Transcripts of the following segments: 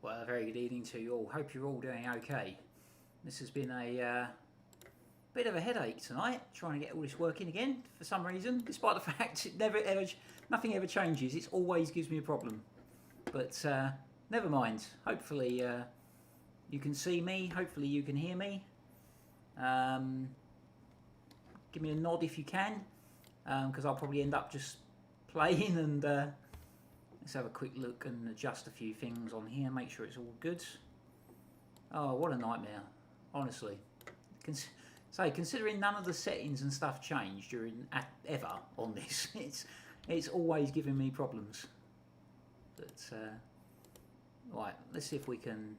Well, a very good evening to you all. Hope you're all doing okay. This has been a bit of a headache tonight, trying to get all this working again for some reason, despite the fact nothing ever changes. It always gives me a problem. But never mind. Hopefully you can see me. Hopefully you can hear me. Give me a nod if you can, because I'll probably end up just playing and... let's have a quick look and adjust a few things on here, make sure it's all good. Oh, what a nightmare, honestly. Considering none of the settings and stuff changed ever on this, it's always giving me problems. But, right, let's see if we can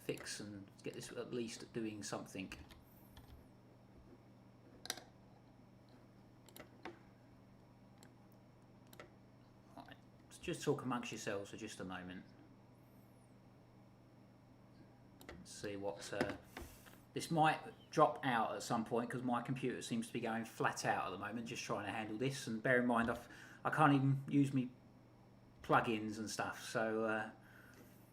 fix and get this at least doing something. Just talk amongst yourselves for just a moment. Let's see what... this might drop out at some point because my computer seems to be going flat out at the moment, just trying to handle this. And bear in mind, I can't even use me plugins and stuff, so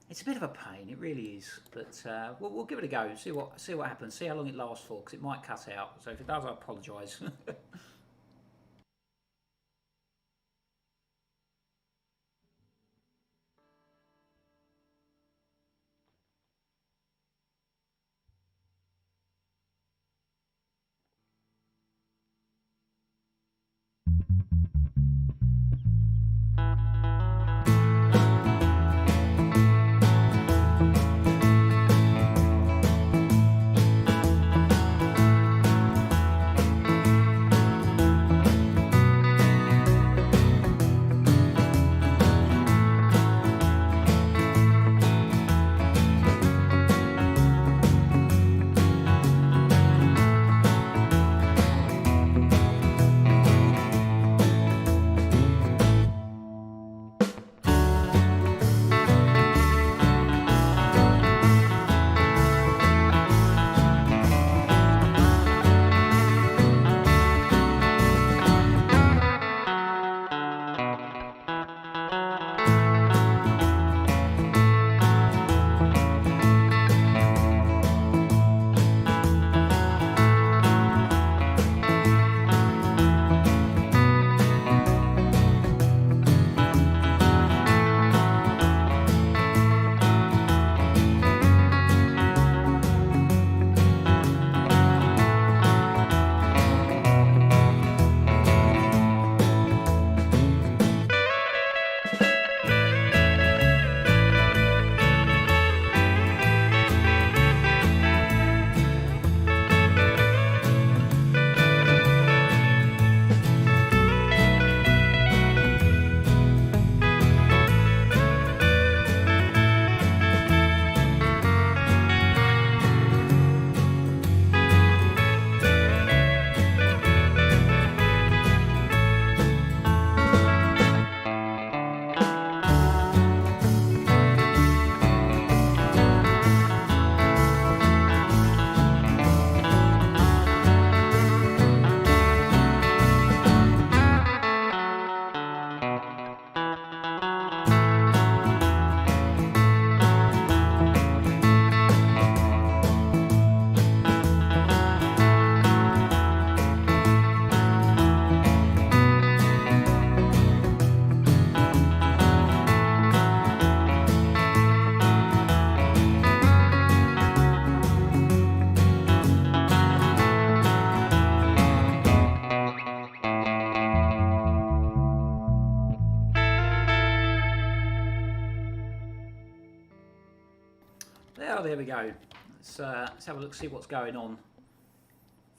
it's a bit of a pain. It really is. But we'll give it a go. See what happens. See how long it lasts for, because it might cut out. So if it does, I apologise. There we go. Let's have a look, see what's going on.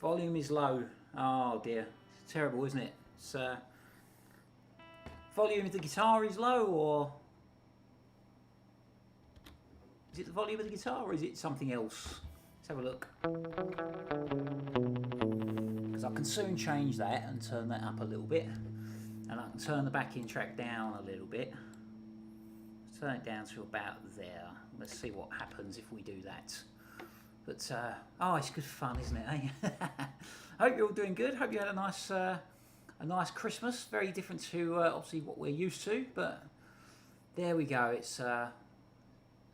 Volume is low. Oh dear, it's terrible, isn't it? It's, volume of the guitar is low, or is it the volume of the guitar, or is it something else? Let's have a look. Because I can soon change that and turn that up a little bit, and I can turn the backing track down a little bit. Turn it down to about there. Let's see what happens if we do that. But oh, it's good fun, isn't it? Eh? Hope you're all doing good. Hope you had a nice Christmas. Very different to obviously what we're used to, but there we go. It's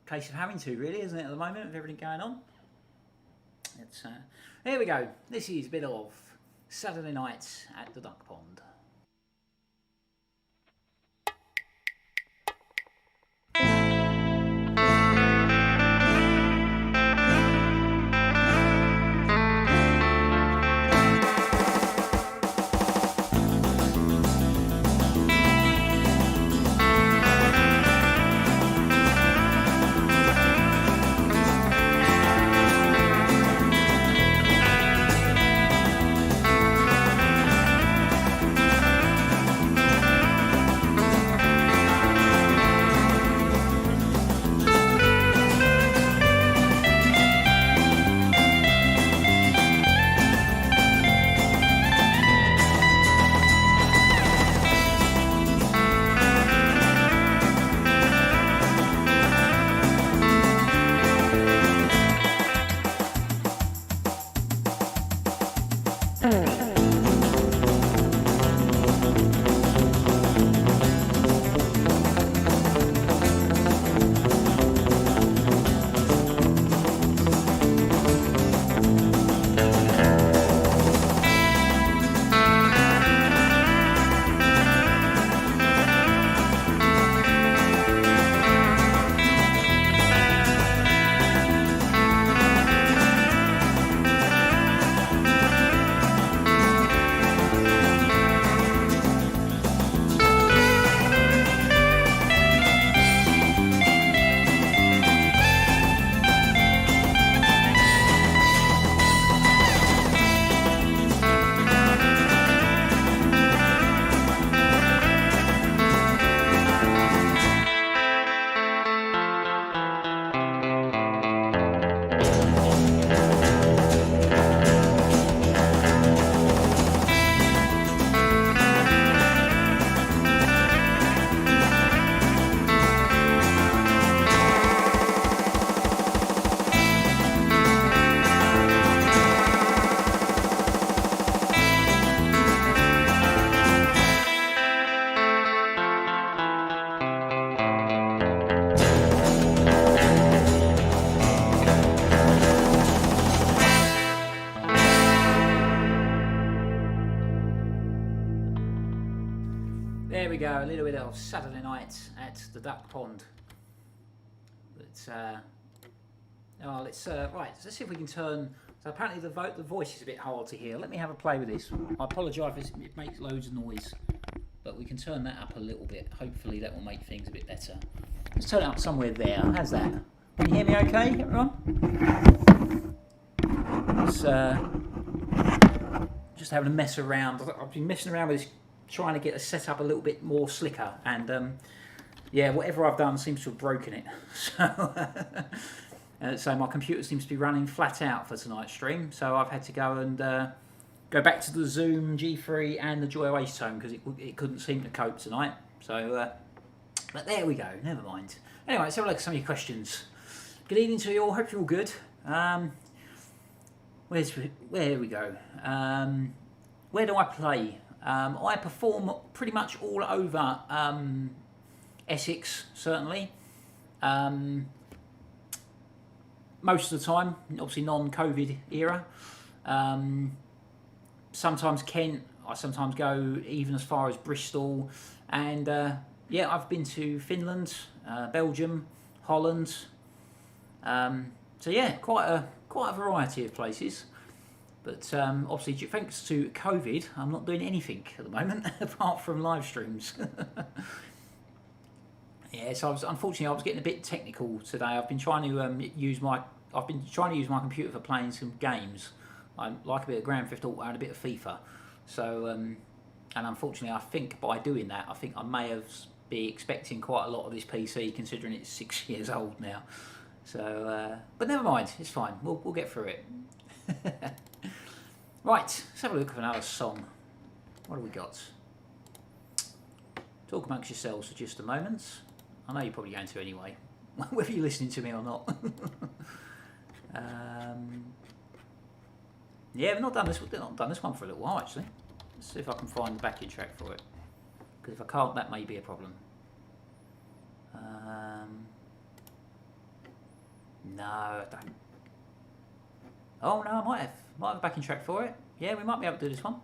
case of having to, really, isn't it, at the moment, with everything going on? It's, here we go. This is a bit of Saturday Nights at the Duck Pond. There we go, a little bit of Saturday Night at the Duck Pond. But, let's see if we can turn. So apparently the voice is a bit hard to hear. Let me have a play with this. I apologise if it makes loads of noise, but we can turn that up a little bit. Hopefully that will make things a bit better. Let's turn it up somewhere there. How's that? Can you hear me okay, everyone? It's, just having a mess around. I've been messing around with this, trying to get a setup a little bit more slicker, and yeah, whatever I've done seems to have broken it. So my computer seems to be running flat out for tonight's stream, so I've had to go and go back to the Zoom G3 and the Joy Oasis Tone because it couldn't seem to cope tonight. So, but there we go, never mind. Anyway, let's have a look at some of your questions. Good evening to you all, hope you're all good. Where we go? Where do I play? I perform pretty much all over Essex, certainly. Most of the time, obviously non-COVID era. Sometimes Kent, I sometimes go even as far as Bristol. And yeah, I've been to Finland, Belgium, Holland. So yeah, quite a variety of places. But obviously, thanks to COVID, I'm not doing anything at the moment apart from live streams. Yeah, so unfortunately I was getting a bit technical today. I've been trying to use my computer for playing some games. I like a bit of Grand Theft Auto and a bit of FIFA. So and unfortunately, I think by doing that, I think I may have be expecting quite a lot of this PC, considering it's 6 years old now. So, but never mind, it's fine. We'll get through it. Right, let's have a look at another song. What have we got? Talk amongst yourselves for just a moment. I know you're probably going to anyway, whether you're listening to me or not. Yeah, we've not done this one for a little while actually. Let's see if I can find the backing track for it. Because if I can't, that may be a problem. No, I don't. Oh no, I might have a backing track for it. Yeah, we might be able to do this one.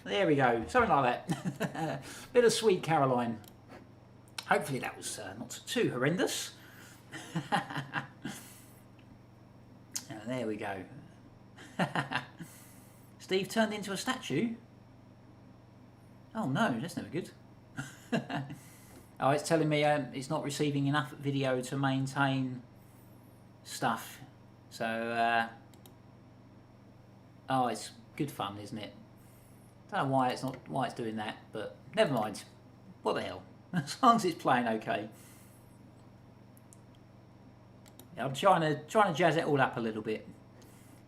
There we go, something like that. Bit of Sweet Caroline. Hopefully that was not too horrendous. There we go. Steve turned into a statue? Oh no, that's never good. Oh, it's telling me it's not receiving enough video to maintain stuff. So, oh, it's good fun, isn't it? Don't know why it's doing that, but never mind. What the hell? As long as it's playing okay. Yeah, I'm trying to jazz it all up a little bit.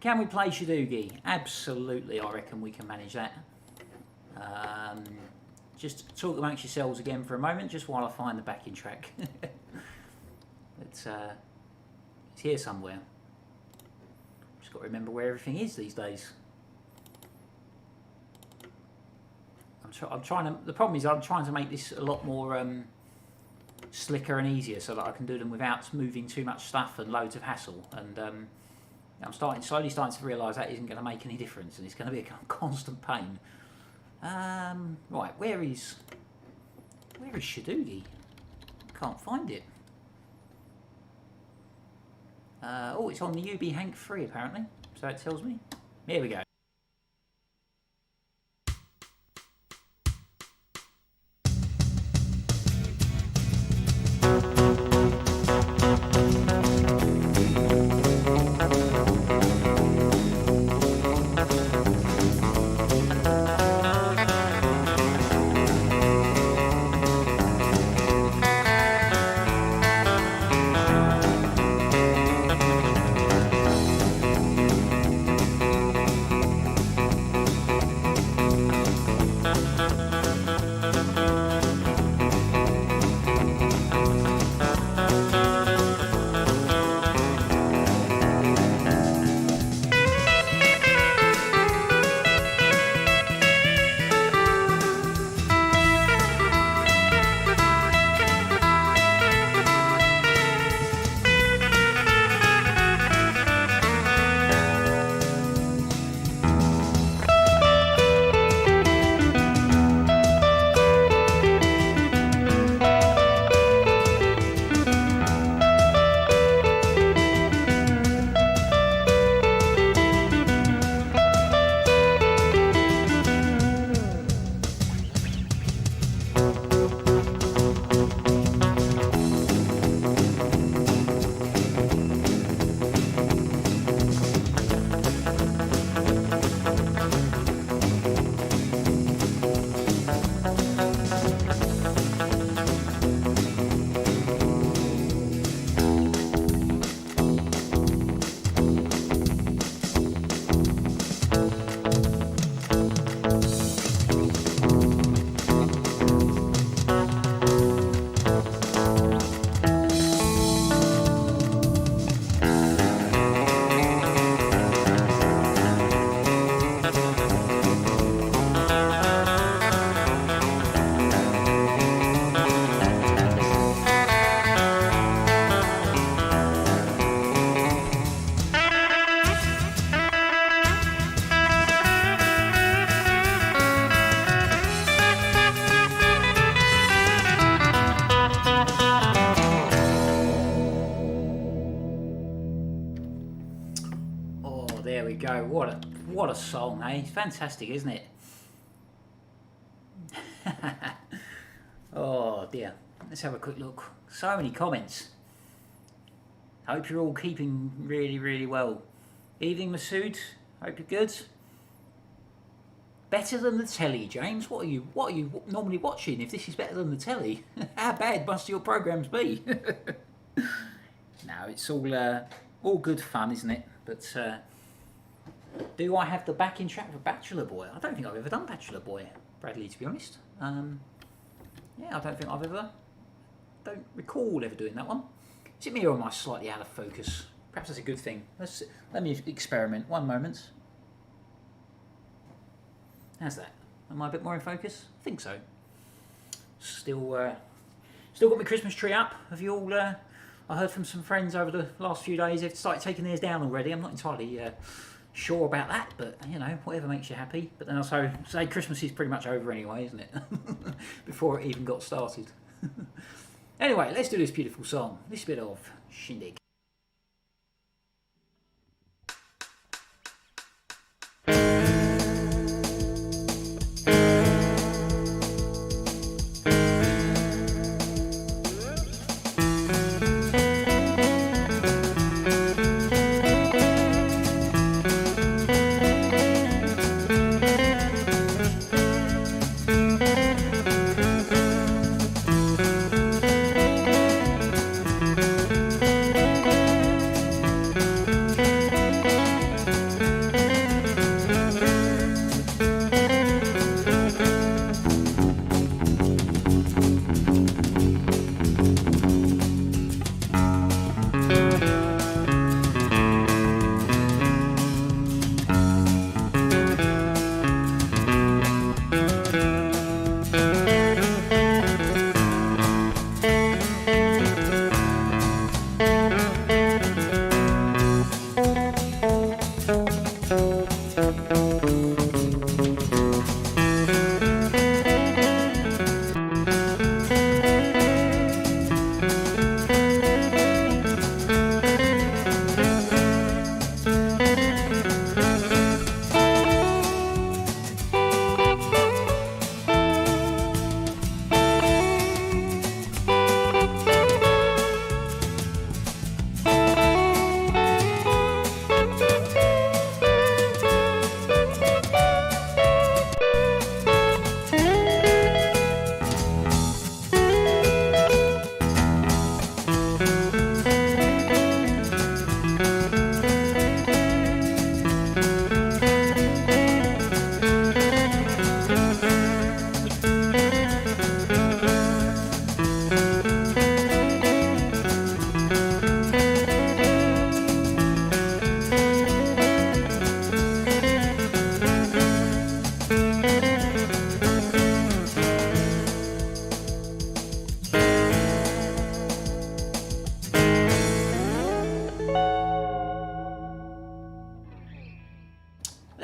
Can we play Shidoogi? Absolutely, I reckon we can manage that. Just talk amongst yourselves again for a moment, just while I find the backing track. It's here somewhere. Just got to remember where everything is these days. I'm trying to. The problem is I'm trying to make this a lot more slicker and easier, so that I can do them without moving too much stuff and loads of hassle. And I'm slowly starting to realise that isn't going to make any difference, and it's going to be a constant pain. Right, where is Shidoogi? can't find it. Oh, it's on the UB Hank 3 apparently, so it tells me. Here we go. There we go. What a song, eh? It's fantastic, isn't it? Oh dear. Let's have a quick look. So many comments. Hope you're all keeping really, really well. Evening, Masood. Hope you're good. Better than the telly, James. What are you normally watching? If this is better than the telly, how bad must your programs be? No, it's all good fun, isn't it? But do I have the backing track for Bachelor Boy? I don't think I've ever done Bachelor Boy, Bradley, to be honest. Yeah, I don't recall ever doing that one. Is it me or am I slightly out of focus? Perhaps that's a good thing. Let me experiment. One moment. How's that? Am I a bit more in focus? I think so. Still got my Christmas tree up. Have you all? I heard from some friends over the last few days they've started taking theirs down already. I'm not entirely sure about that, but you know, whatever makes you happy. But then also say Christmas is pretty much over anyway, isn't it? Before it even got started. Anyway, let's do this beautiful song. This bit of Shindig.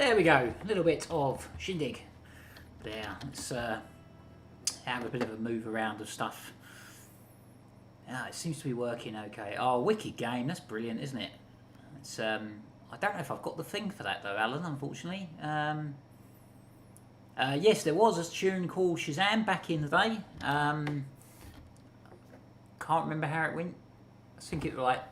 There we go. A little bit of shindig. There. Let's have a bit of a move around of stuff. It seems to be working okay. Oh, wicked game. That's brilliant, isn't it? It's I don't know if I've got the thing for that though, Alan, unfortunately. Yes, there was a tune called Shazam back in the day. Can't remember how it went. I think it was like...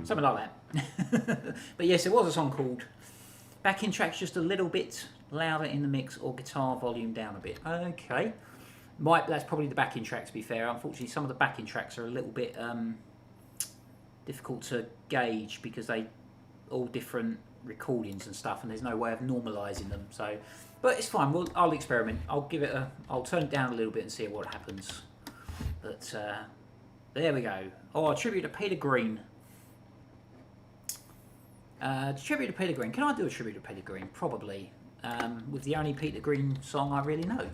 something like that. But yes, there was a song called... Backing track's just a little bit louder in the mix, or guitar volume down a bit. Okay. That's probably the backing track, to be fair. Unfortunately, some of the backing tracks are a little bit difficult to gauge because they all different recordings and stuff, and there's no way of normalising them. So, but it's fine. I'll experiment. I'll turn it down a little bit and see what happens. But there we go. Oh, a tribute to Peter Green. Tribute to Peter Green. Can I do a tribute to Peter Green? Probably. With the only Peter Green song I really know.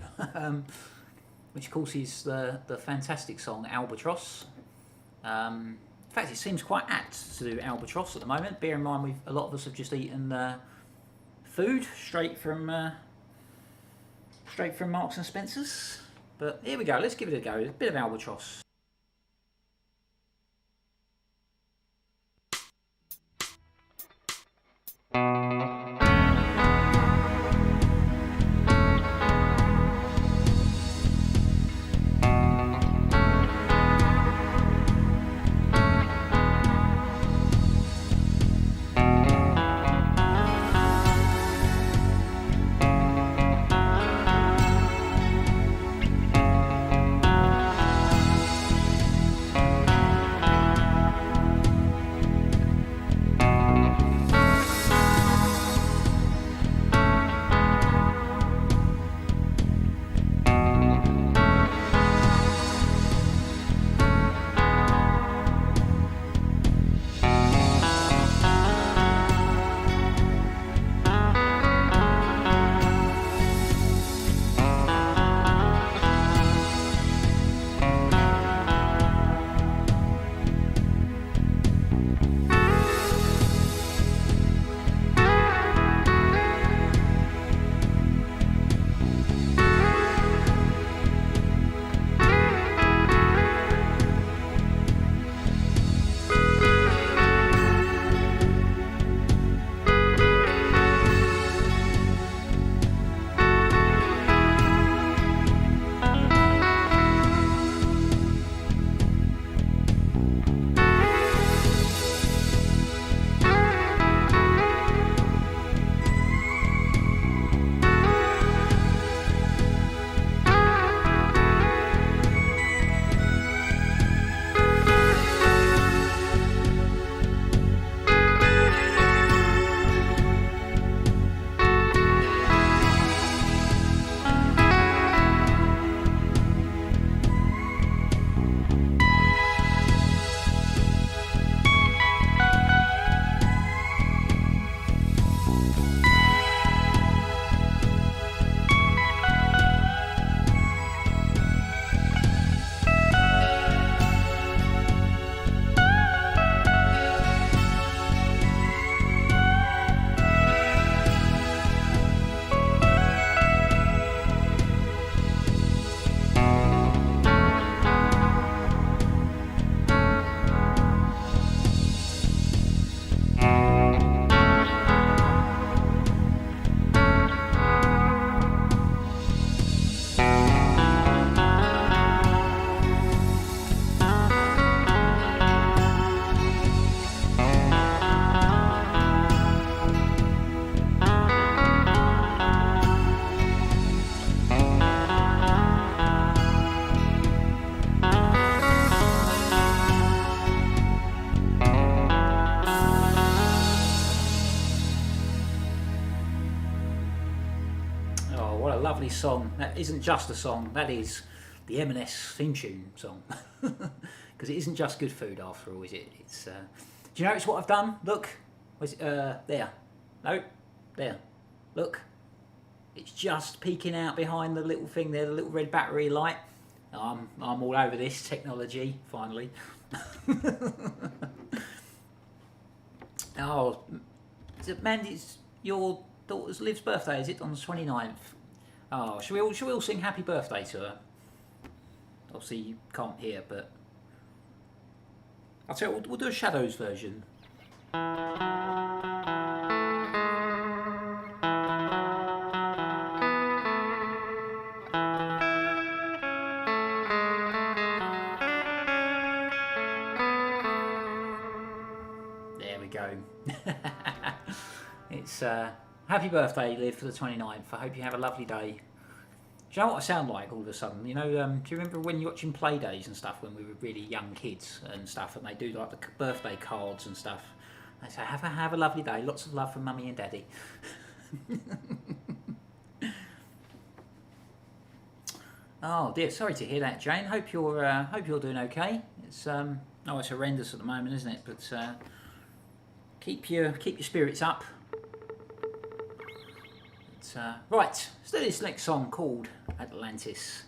Which of course is the fantastic song Albatross. In fact, it seems quite apt to do Albatross at the moment. Bear in mind, a lot of us have just eaten food straight from Marks and Spencer's. But here we go. Let's give it a go. A bit of Albatross. Lovely song. That isn't just a song, that is the M&S theme tune song. Because it isn't just good food after all, is it? It's do you notice what I've done? Look, where's it? There. No, there. Look, it's just peeking out behind the little thing there, the little red battery light. I'm all over this technology, finally. Oh, is it Mandy's, your daughter's Liv's birthday, is it, on the 29th? Oh, shall we all sing happy birthday to her? Obviously you can't hear, but I'll tell you, we'll do a Shadows version. There we go. It's happy birthday, Liv, for the 29th. I hope you have a lovely day. Do you know what I sound like all of a sudden? You know, do you remember when you're watching play days and stuff when we were really young kids and stuff, and they do like the birthday cards and stuff? They say, have a lovely day, lots of love from Mummy and Daddy. Oh dear, sorry to hear that, Jane. Hope you're doing okay. It's it's horrendous at the moment, isn't it? But keep your spirits up. Right, let's do this next song called Atlantis.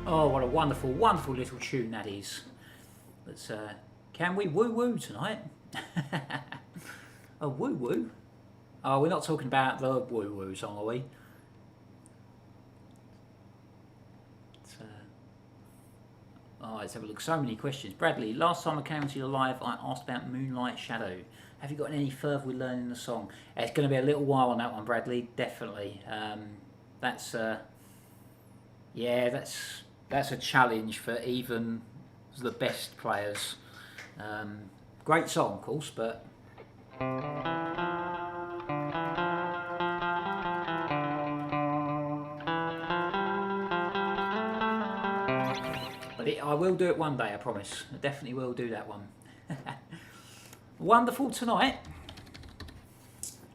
Oh, what a wonderful, wonderful little tune that is. Let's, can we woo-woo tonight? A woo-woo? Oh, we're not talking about the woo-woo song, are we? Oh, let's have a look. So many questions. Bradley, last time I came to you live, I asked about Moonlight Shadow. Have you got any further with learning the song? It's going to be a little while on that one, Bradley. Definitely. Yeah, that's a challenge for even the best players. Great song, of course, but I will do it one day, I promise. I definitely will do that one. Wonderful tonight.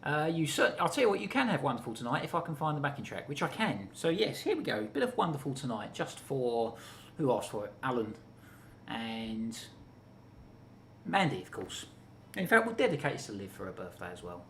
I'll tell you what, you can have Wonderful Tonight if I can find the backing track, which I can. So yes, here we go. A bit of Wonderful Tonight, just for, who asked for it? Alan and Mandy, of course. In fact, we'll dedicate this to Liv for her birthday as well.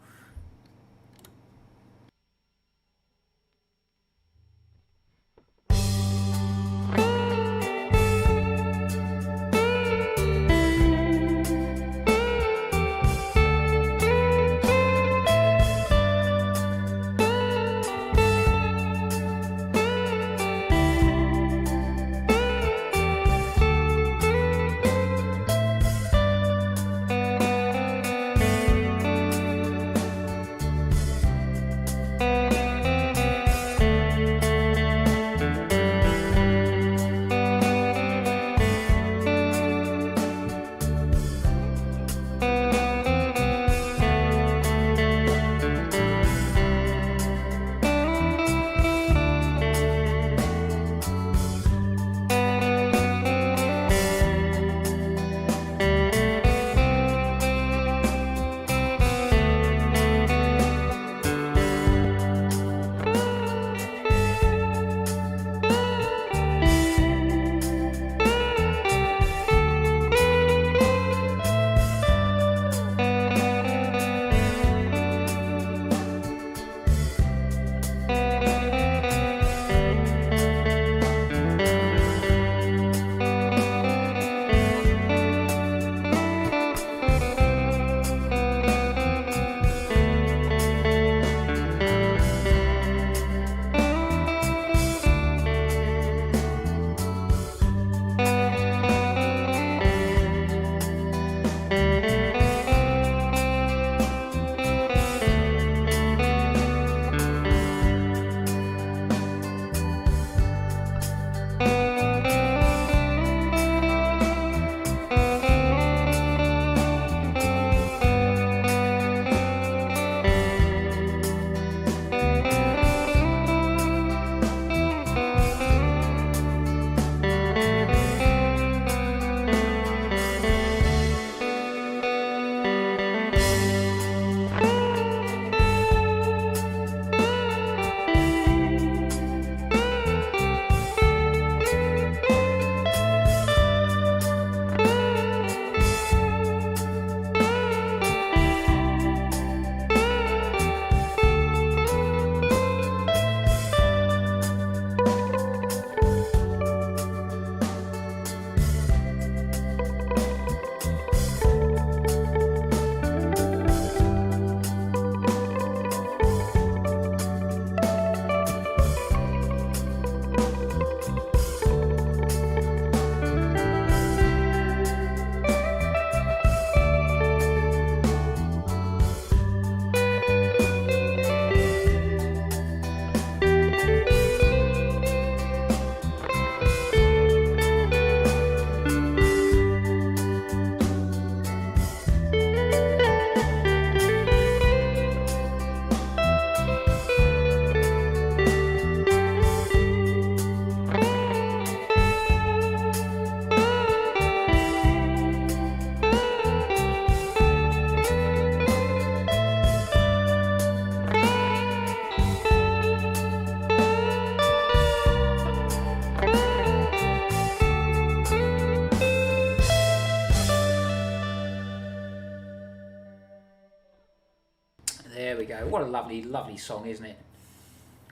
There we go. What a lovely, lovely song, isn't it?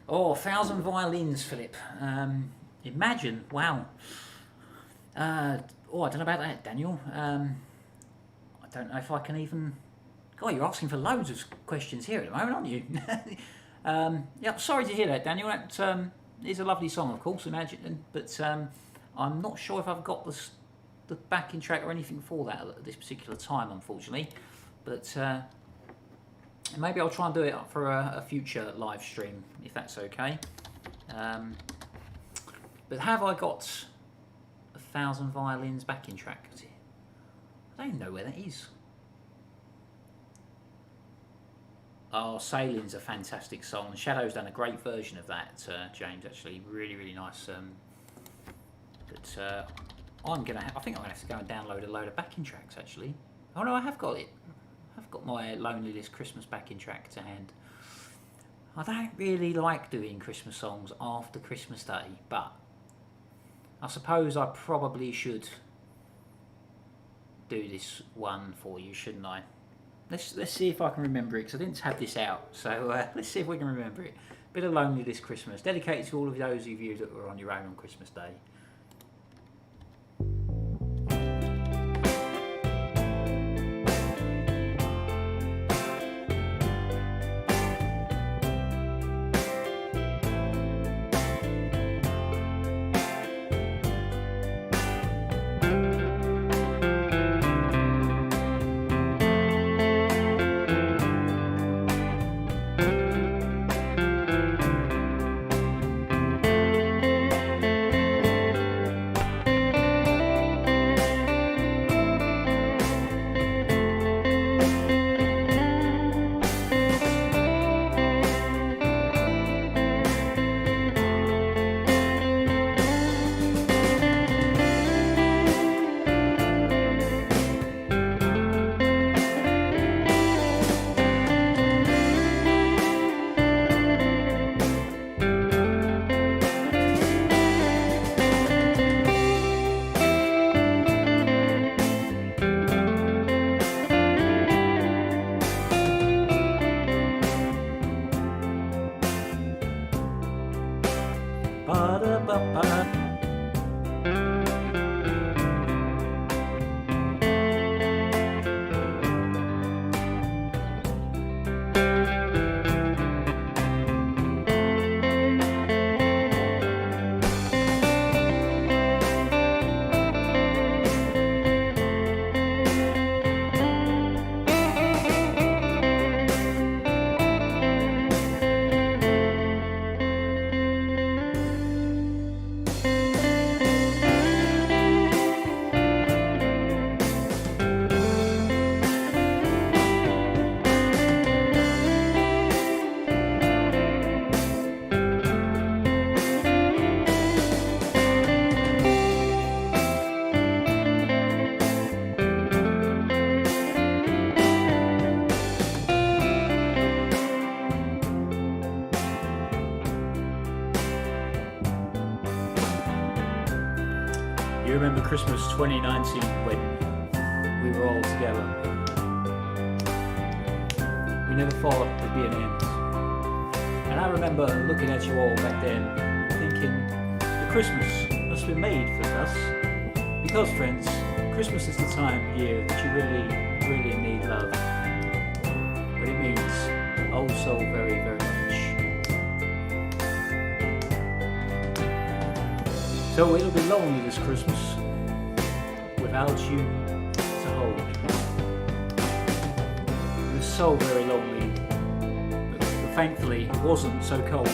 Oh, 1,000 Violins, Philip. Imagine, wow. I don't know about that, Daniel. I don't know if I can even... God, you're asking for loads of questions here at the moment, aren't you? Yeah, sorry to hear that, Daniel. That is a lovely song, of course, Imagine. But I'm not sure if I've got the backing track or anything for that at this particular time, unfortunately. But maybe I'll try and do it for a future live stream, if that's okay. But have I got 1,000 Violins backing track? I don't even know where that is. Oh, Sailing's a fantastic song. Shadow's done a great version of that, James. Actually, really, really nice. But I think I'm gonna have to go and download a load of backing tracks. Actually, oh no, I have got it. I've got my Lonely List Christmas backing track to hand. I don't really like doing Christmas songs after Christmas Day, but I suppose I probably should do this one for you, shouldn't I? Let's see if I can remember it, because I didn't have this out, so let's see if we can remember it. Bit of Lonely This Christmas, dedicated to all of those of you that were on your own on Christmas Day. You remember Christmas 2019 when we were all together? We never thought there'd be an end. And I remember looking at you all back then, thinking, the Christmas must be made for us. Because, friends, Christmas is the time of year that you really need love. But it means oh so very, very much. So it'll be lonely this Christmas without you to hold. It was so very lonely, but thankfully it wasn't so cold.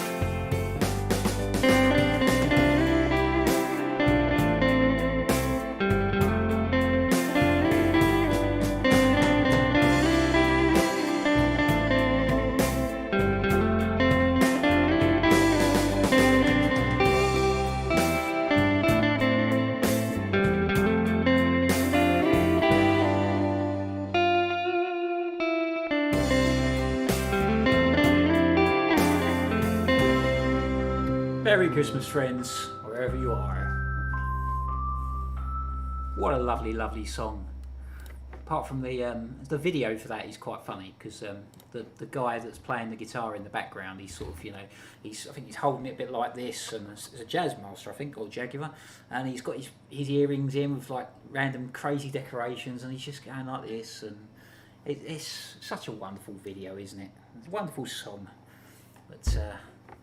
Merry Christmas, friends, wherever you are. What a lovely, lovely song. Apart from the video for that is quite funny, because the guy that's playing the guitar in the background, he's sort of, you know, I think he's holding it a bit like this, and it's a jazz master, I think, or jaguar, and he's got his earrings in with like random crazy decorations, and he's just going like this, and it's such a wonderful video, isn't it? It's a wonderful song. But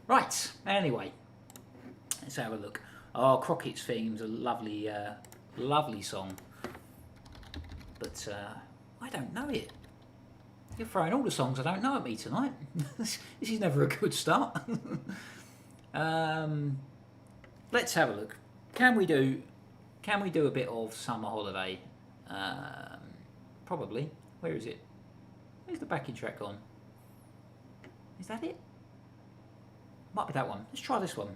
right, anyway. Let's have a look. Oh, Crockett's Theme's a lovely, lovely song. But I don't know it. You're throwing all the songs I don't know at me tonight. This is never a good start. Let's have a look. Can we do a bit of Summer Holiday? Probably. Where is it? Where's the backing track on? Is that it? Might be that one. Let's try this one.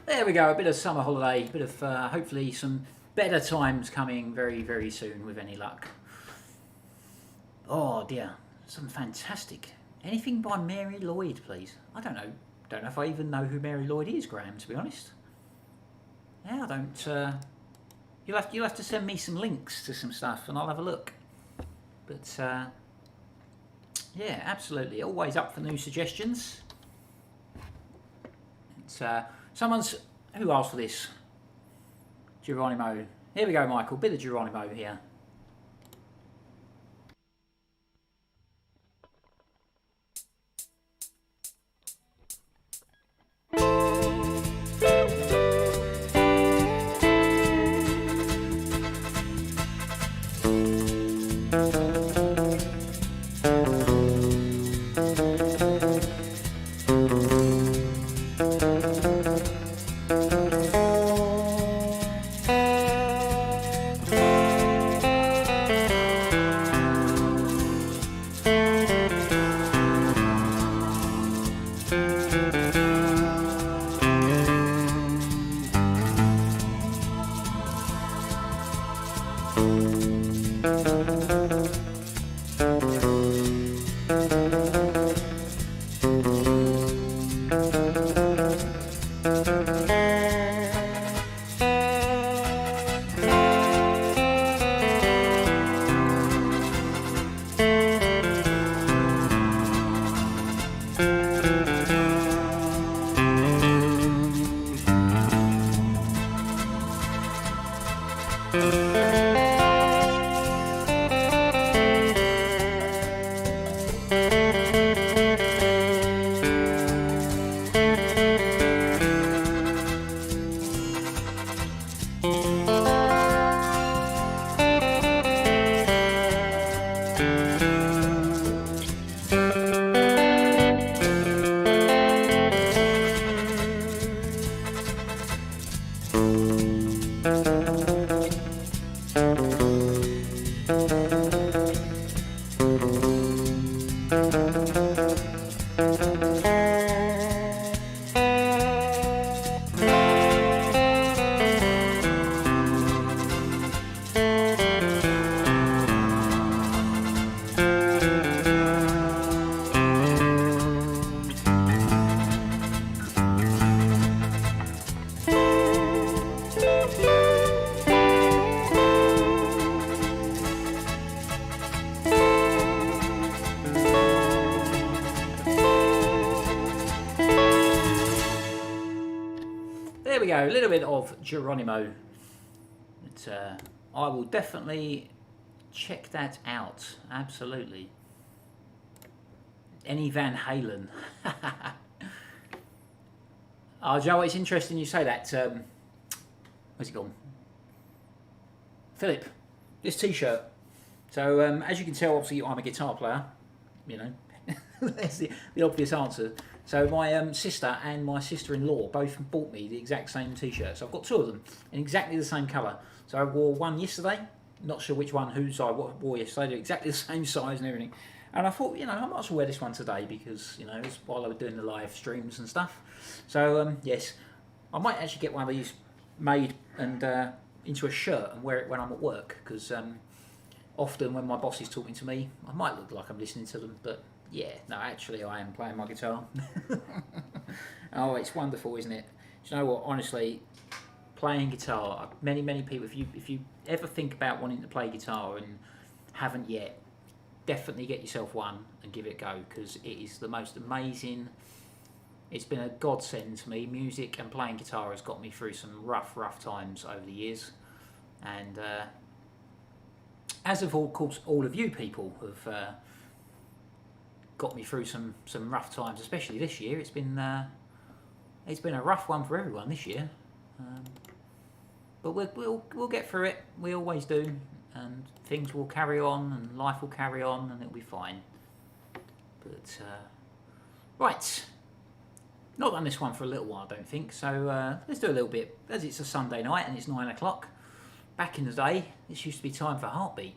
There we go, a bit of summer holiday, a bit of hopefully some better times coming very, very soon with any luck. Oh dear, some fantastic. Anything by Mary Lloyd, please? I don't know. Don't know if I even know who Mary Lloyd is, Graham, to be honest. Yeah, I don't. You'll have to send me some links to some stuff and I'll have a look. But yeah, absolutely. Always up for new suggestions. It's who asked for this? Geronimo. Here we go, Michael. Bit of Geronimo here. There we go, a little bit of Geronimo. I will definitely check that out, absolutely. Any Van Halen. Oh, Joe, it's interesting you say that. Where's it gone? Philip, this t-shirt. So, as you can tell, obviously I'm a guitar player, you know. That's the obvious answer. So my sister and my sister-in-law both bought me the exact same t-shirt. So I've got two of them in exactly the same colour. So I wore one yesterday. Not sure which one, whose I wore yesterday. They're exactly the same size and everything. And I thought, you know, I might as well wear this one today because, you know, it's while I was doing the live streams and stuff. So yes, I might actually get one of these made and into a shirt and wear it when I'm at work. Because often when my boss is talking to me, I might look like I'm listening to them, but yeah, no, actually I am playing my guitar. Oh, it's wonderful, isn't it? Do you know what? Honestly, playing guitar, many people, if you ever think about wanting to play guitar and haven't yet, definitely get yourself one and give it a go, because it is the most amazing. It's been a godsend to me. Music and playing guitar has got me through some rough times over the years, and as of course all of you people have got me through some rough times, especially this year. It's been a rough one for everyone this year, but we'll get through it. We always do, and things will carry on, and life will carry on, and it'll be fine. But right, not done this one for a little while, I don't think. So let's do a little bit, as it's a Sunday night and it's 9 o'clock. Back in the day, this used to be time for Heartbeat.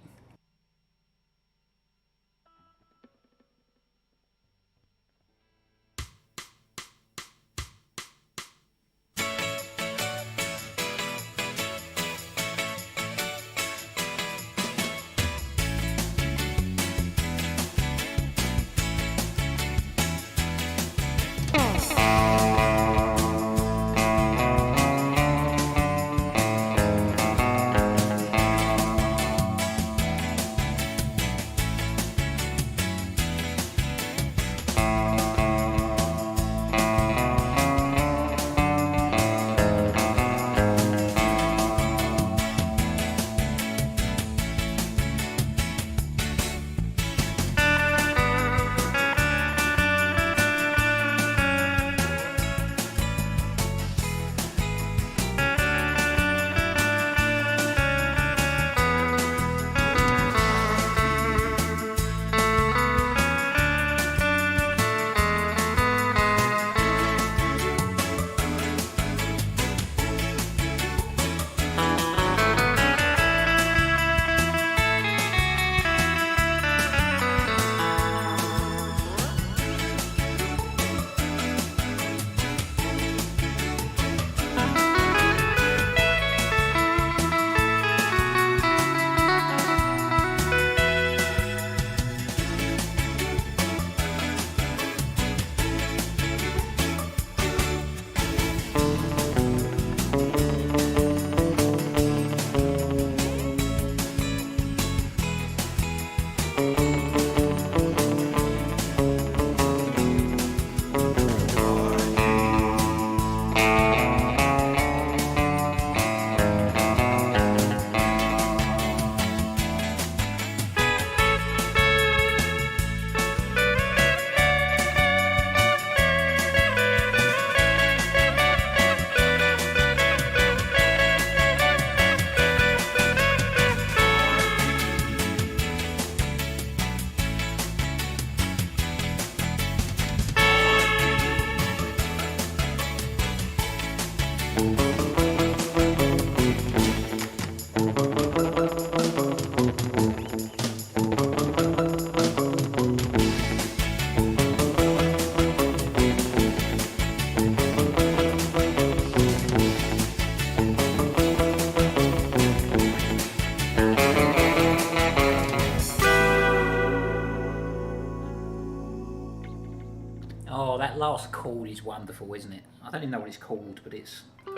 Oh, that last chord is wonderful, isn't it? I don't even know what it's called, but it's... I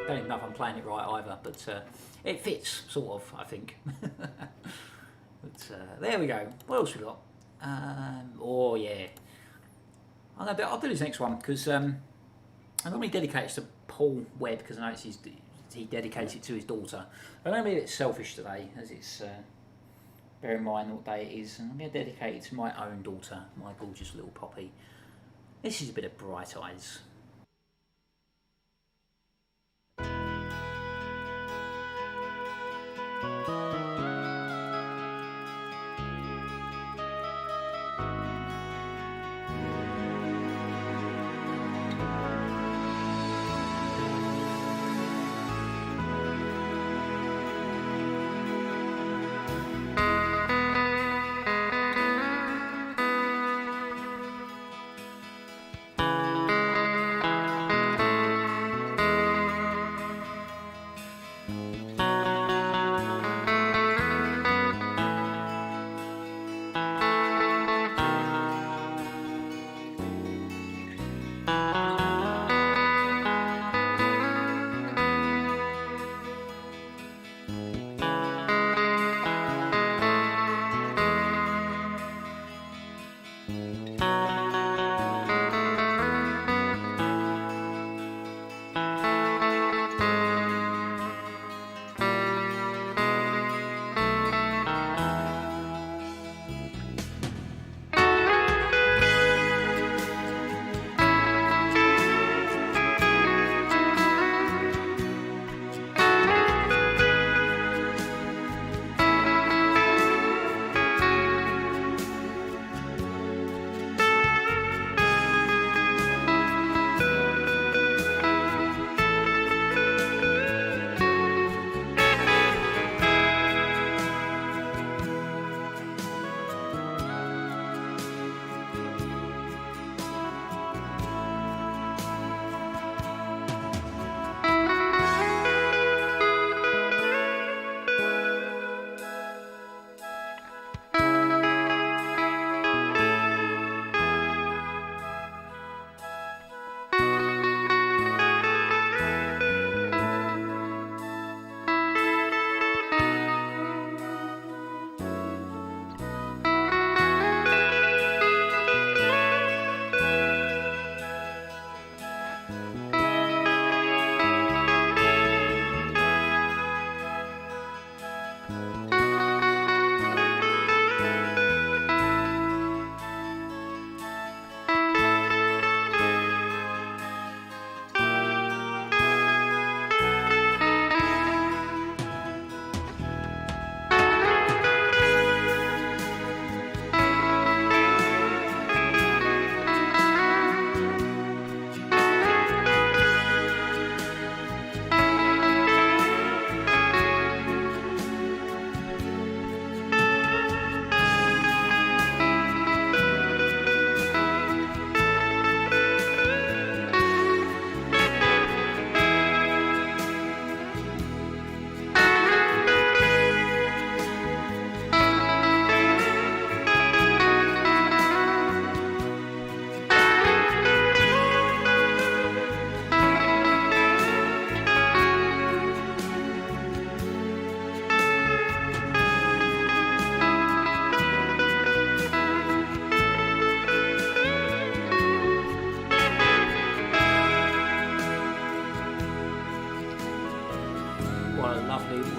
don't even know if I'm playing it right either, but it fits, sort of, I think. But there we go. What else we got? Oh, yeah. I'll do this next one, because I normally dedicate it to Paul Webb, because I know he dedicates it to his daughter. But I'm going to be a bit selfish today, as it's... bear in mind what day it is, and I'm going to dedicate it to my own daughter, my gorgeous little Poppy. This is a bit of Bright Eyes.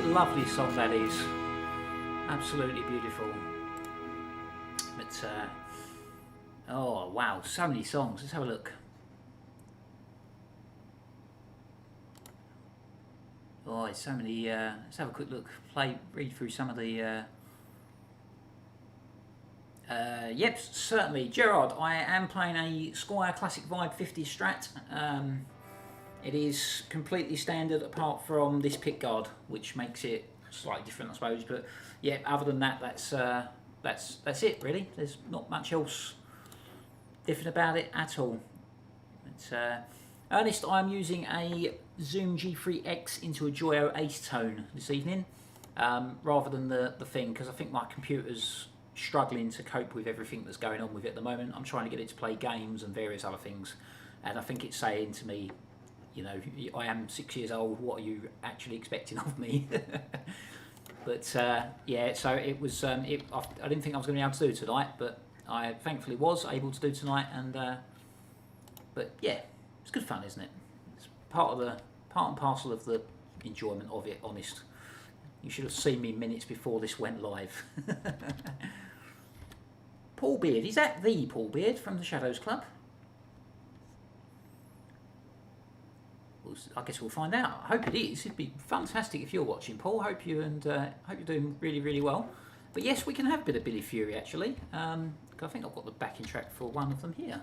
Lovely song that is, absolutely beautiful. But oh wow, so many songs. Let's have a look. Oh, it's so many. Let's have a quick look. Read through some of the. Yep, certainly, Gerard. I am playing a Squire Classic Vibe 50 Strat. It is completely standard apart from this pick guard, which makes it slightly different, I suppose. But yeah, other than that, that's it really. There's not much else different about it at all. It's, Ernest, I'm using a Zoom G3X into a Joyo Ace Tone this evening, rather than the thing, because I think my computer's struggling to cope with everything that's going on with it at the moment. I'm trying to get it to play games and various other things, and I think it's saying to me, you know, I am 6 years old, what are you actually expecting of me? But yeah, so it was, I didn't think I was going to be able to do tonight, but I thankfully was able to do tonight, and but yeah, it's good fun, isn't it? It's part and parcel of the enjoyment of it, honest. You should have seen me minutes before this went live. Paul Beard, is that the Paul Beard from the Shadows Club? I guess we'll find out. I hope it is. It'd be fantastic if you're watching, Paul. Hope you're doing really, really well. But yes, we can have a bit of Billy Fury actually. I think I've got the backing track for one of them here.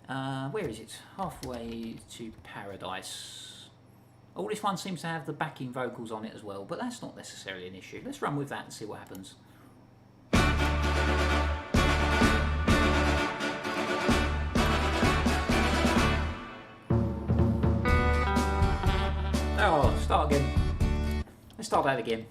Where is it? Halfway to Paradise. Oh, this one seems to have the backing vocals on it as well, but that's not necessarily an issue. Let's run with that and see what happens. Oh, start again. Let's start that again.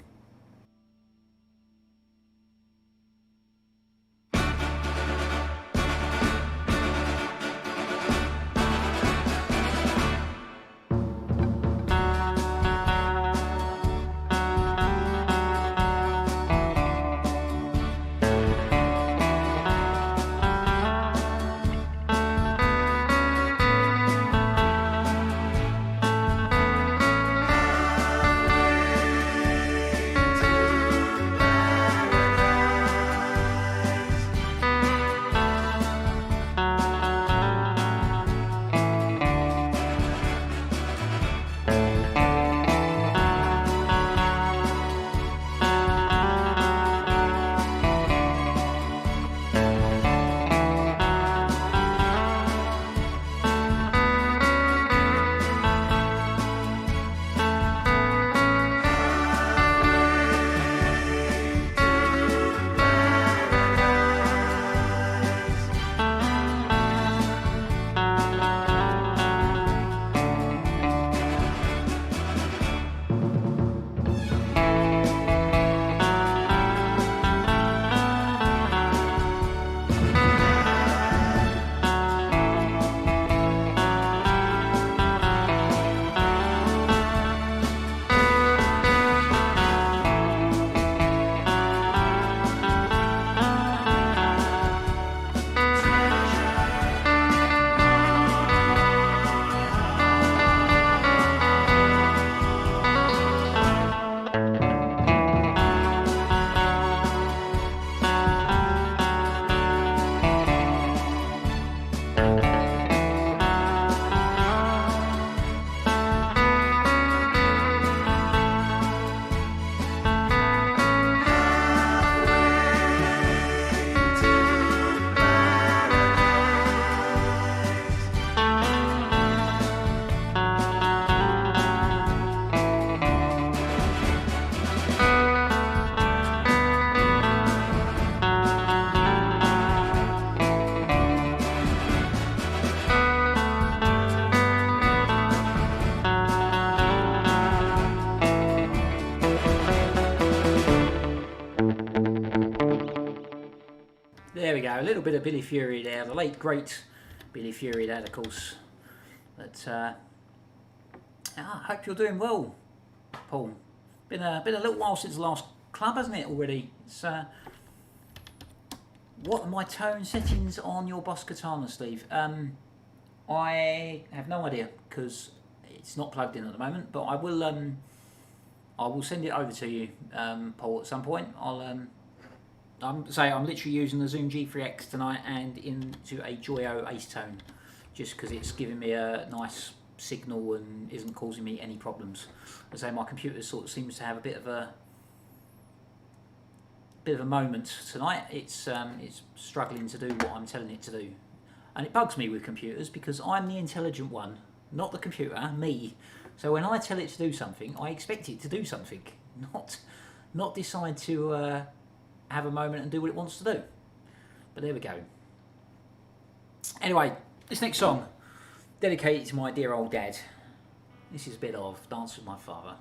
There we go, a little bit of Billy Fury there, the late great Billy Fury there, of course. But I hope you're doing well, Paul. Been a little while since the last club, hasn't it, already? It's, what are my tone settings on your Boss Katana, Steve? I have no idea, because it's not plugged in at the moment, but I will send it over to you, Paul, at some point. I'm literally using the Zoom G3X tonight and into a Joyo Ace Tone, just because it's giving me a nice signal and isn't causing me any problems. I say my computer sort of seems to have a bit of a moment tonight. It's struggling to do what I'm telling it to do, and it bugs me with computers because I'm the intelligent one, not the computer, me. So when I tell it to do something, I expect it to do something, not decide to have a moment and do what it wants to do. But there we go. Anyway, this next song, dedicated to my dear old dad. This is a bit of Dance with My Father.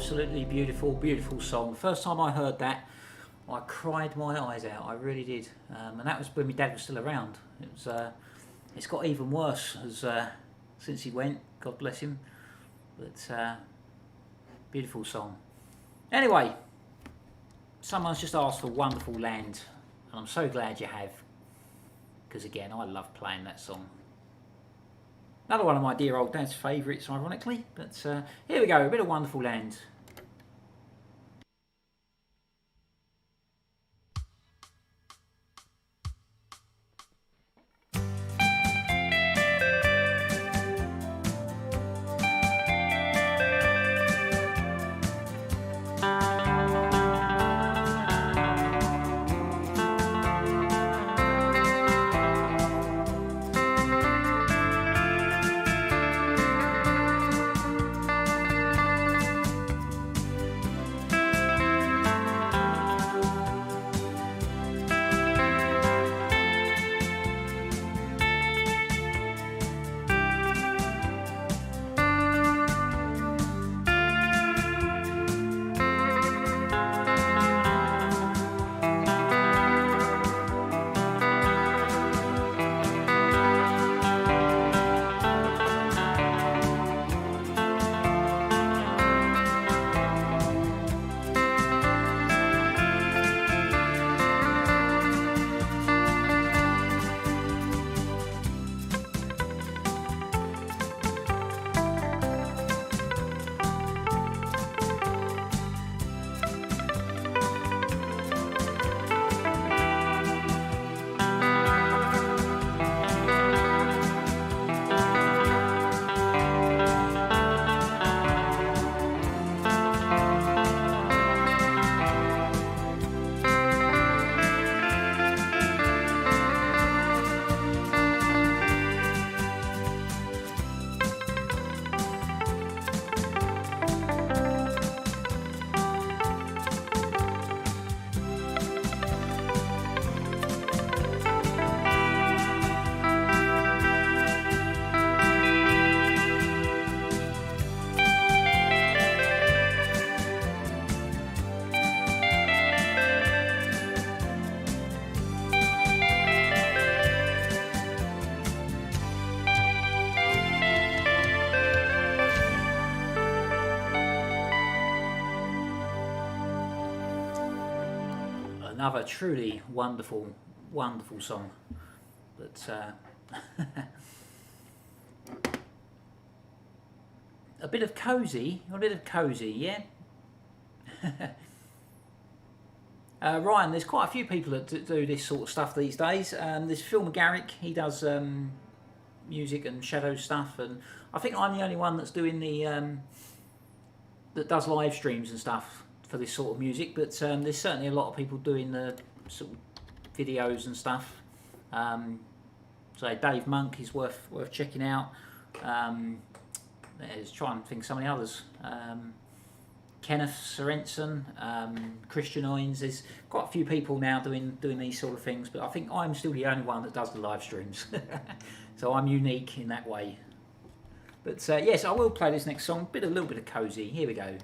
absolutely beautiful, beautiful song. The first time I heard that, I cried my eyes out. I really did, and that was when my dad was still around. It was. It's got even worse as since he went. God bless him. But beautiful song. Anyway, someone's just asked for Wonderful Land, and I'm so glad you have, because again, I love playing that song. Another one of my dear old dad's favourites, ironically, but here we go, a bit of Wonderful Land. Another truly wonderful, wonderful song. But a bit of cosy, yeah. Ryan, there's quite a few people that do this sort of stuff these days. There's Phil McGarrick, he does music and shadow stuff, and I think I'm the only one that's doing the that does live streams and stuff for this sort of music. But there's certainly a lot of people doing the sort of videos and stuff. So Dave Monk is worth checking out. Let's try and think of some of the others. Kenneth Sorensen, Christian Ines. There's quite a few people now doing these sort of things, but I think I'm still the only one that does the live streams. So I'm unique in that way. But yes, I will play this next song. A little bit of cosy. Here we go.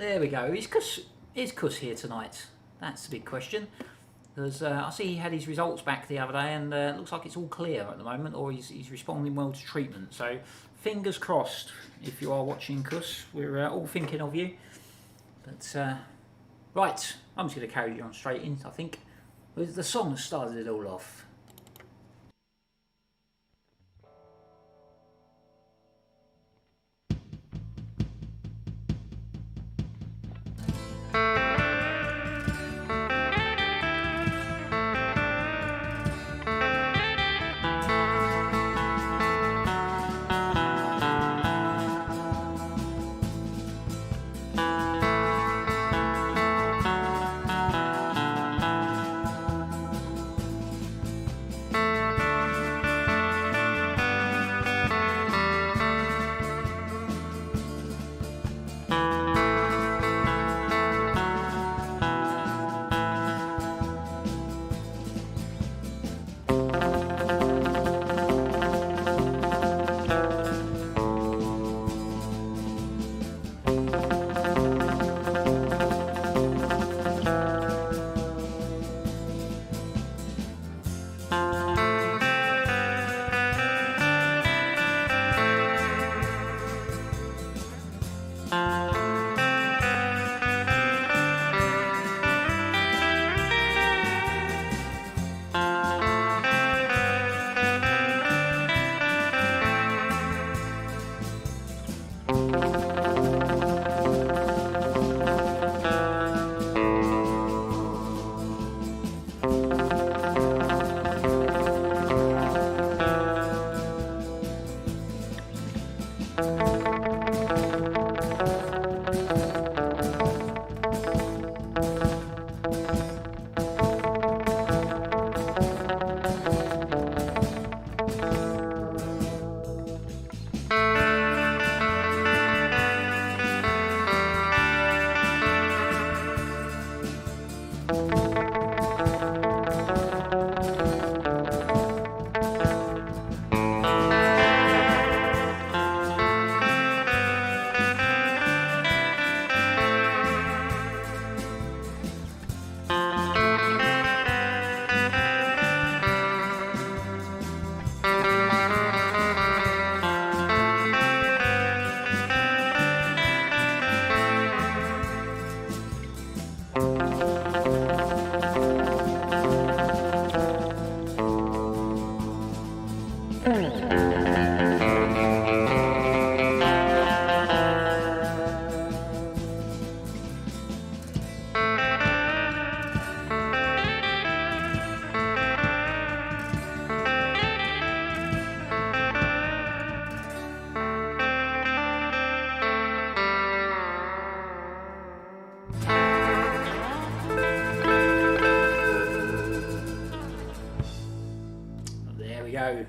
There we go. Is Kuss here tonight? That's the big question. Because I see he had his results back the other day, and it looks like it's all clear at the moment, or he's responding well to treatment. So fingers crossed. If you are watching Kuss, we're all thinking of you. But right, I'm just going to carry you on straight in. I think with the song that started it all off.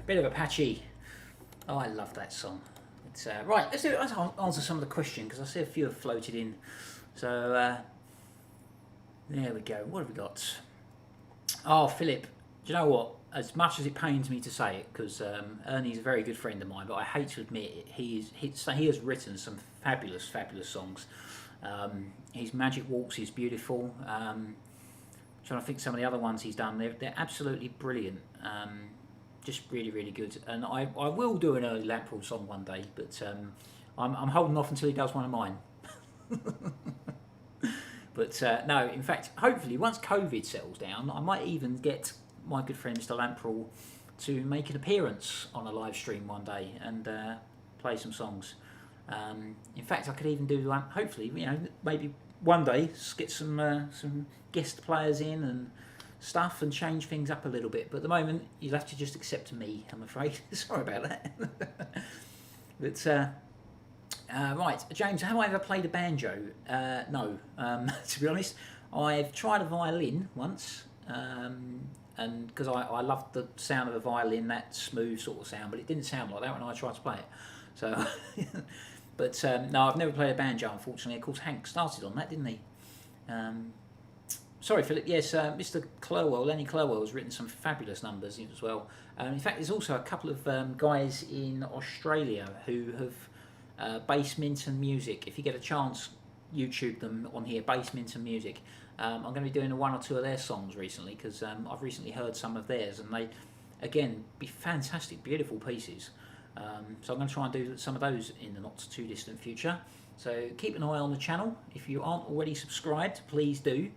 Bit of Apache. Oh, I love that song. It's, right, let's answer some of the questions because I see a few have floated in. So there we go. What have we got? Oh, Philip. Do you know what? As much as it pains me to say it, because Ernie's a very good friend of mine, but I hate to admit it, he has written some fabulous songs. His Magic Waltz is beautiful. Trying to think some of the other ones he's done. They're absolutely brilliant. Just really good, and I will do an early Lamprell song one day, but I'm holding off until he does one of mine. But no, in fact, hopefully once COVID settles down, I might even get my good friend Mr. Lamprell to make an appearance on a live stream one day and play some songs. In fact, I could even do, hopefully, maybe one day get some guest players in and stuff and change things up a little bit, but at the moment you'll have to just accept me, I'm afraid. Sorry about that. But right, James, have I ever played a banjo? No. To be honest, I've tried a violin once, and because I loved the sound of a violin, that smooth sort of sound, but it didn't sound like that when I tried to play it. So but no, I've never played a banjo, unfortunately. Of course, Hank started on that, didn't he? Sorry, Philip. Yes, Mr. Clerwell, Lenny Clerwell, has written some fabulous numbers as well. In fact, there's also a couple of guys in Australia who have Bass Minton Music. If you get a chance, YouTube them on here, Basement and Music. I'm going to be doing one or two of their songs recently because I've recently heard some of theirs, and they, again, be fantastic, beautiful pieces. So I'm going to try and do some of those in the not too distant future. So keep an eye on the channel. If you aren't already subscribed, please do.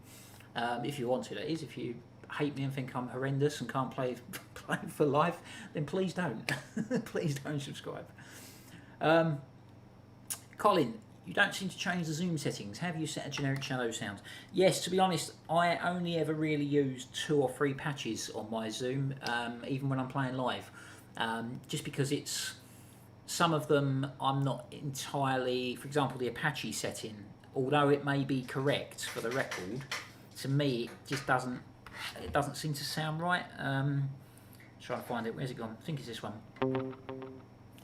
If you want to, that is. If you hate me and think I'm horrendous and can't play for life, then please don't. Please don't subscribe. Colin, you don't seem to change the zoom settings. Have you set a generic shadow sound? Yes, to be honest, I only ever really use 2 or 3 patches on my zoom, even when I'm playing live. Just because it's, some of them I'm not entirely, for example, the Apache setting, although it may be correct for the record, to me it just doesn't seem to sound right. Try to find it. Where's it gone? I think it's this one.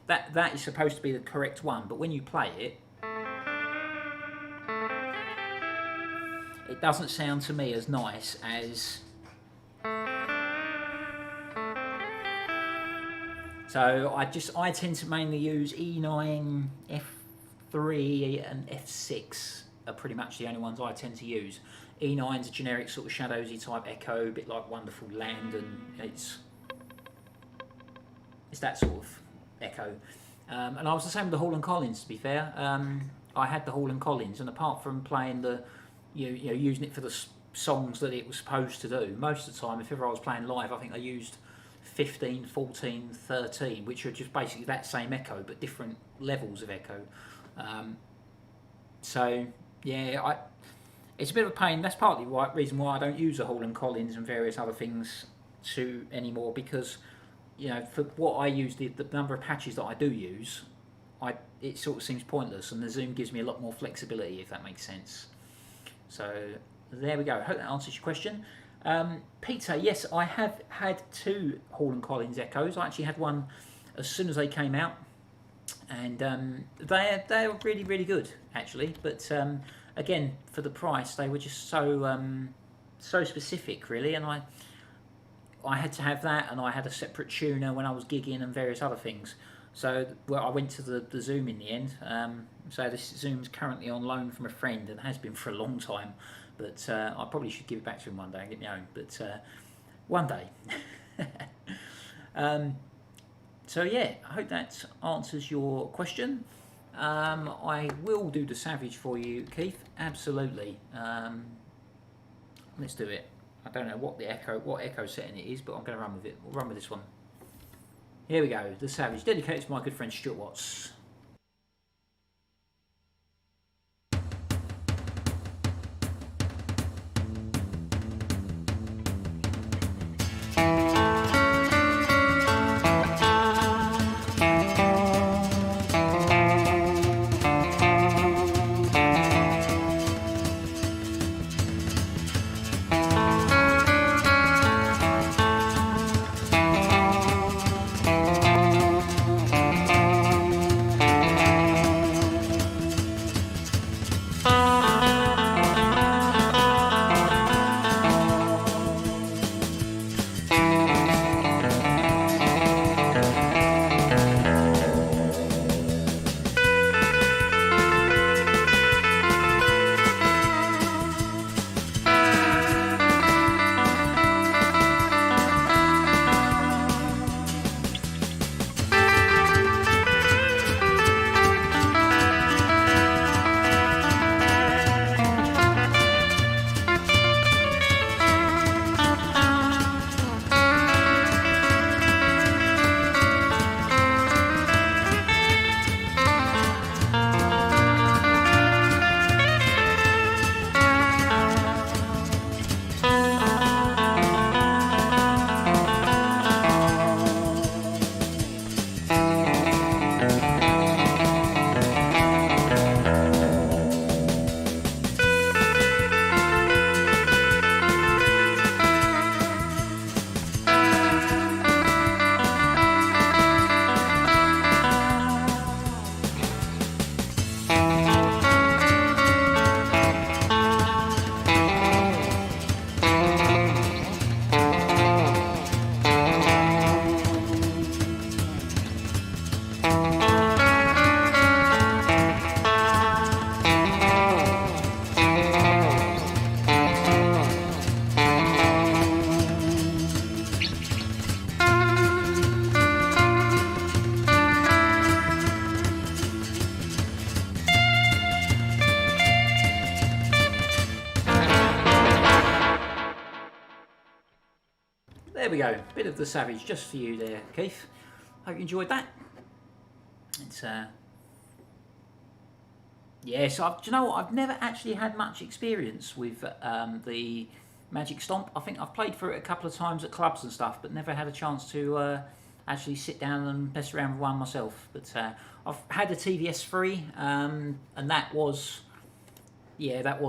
That is supposed to be the correct one, but when you play it, it doesn't sound to me as nice as. So I tend to mainly use E9, F3 and F6 are pretty much the only ones I tend to use. E9's a generic sort of shadowsy type echo, a bit like Wonderful Land, and it's that sort of echo. And I was the same with the Hall & Collins, to be fair. I had the Hall & Collins, and apart from playing the, you know, using it for the songs that it was supposed to do, most of the time, if ever I was playing live, I think I used 15, 14, 13, which are just basically that same echo, but different levels of echo. So, yeah, it's a bit of a pain. That's partly the reason why I don't use the Hall & Collins and various other things anymore, because, you know, for what I use, the number of patches that I do use, it sort of seems pointless, and the zoom gives me a lot more flexibility, if that makes sense. So there we go. I hope that answers your question. Peter, yes, I have had 2 Hall & Collins echoes. I actually had one as soon as they came out, and they were really, really good, actually. But again, for the price, they were just so specific, really, and I had to have that, and I had a separate tuner when I was gigging and various other things. So I went to the Zoom in the end. So this Zoom's currently on loan from a friend and has been for a long time. But I probably should give it back to him one day and get my own. But one day. So yeah, I hope that answers your question. I will do the Savage for you, Keith. Absolutely. Let's do it. I don't know what echo setting it is, but I'm going to run with it. We'll run with this one. Here we go. The Savage, dedicated to my good friend Stuart Watts. we go. Bit of the Savage just for you there, Keith. Hope you enjoyed that. It's yes, do you know what? I've never actually had much experience with the Magic Stomp. I think I've played for it a couple of times at clubs and stuff, but never had a chance to actually sit down and mess around with one myself. But I've had a TVS3, and that was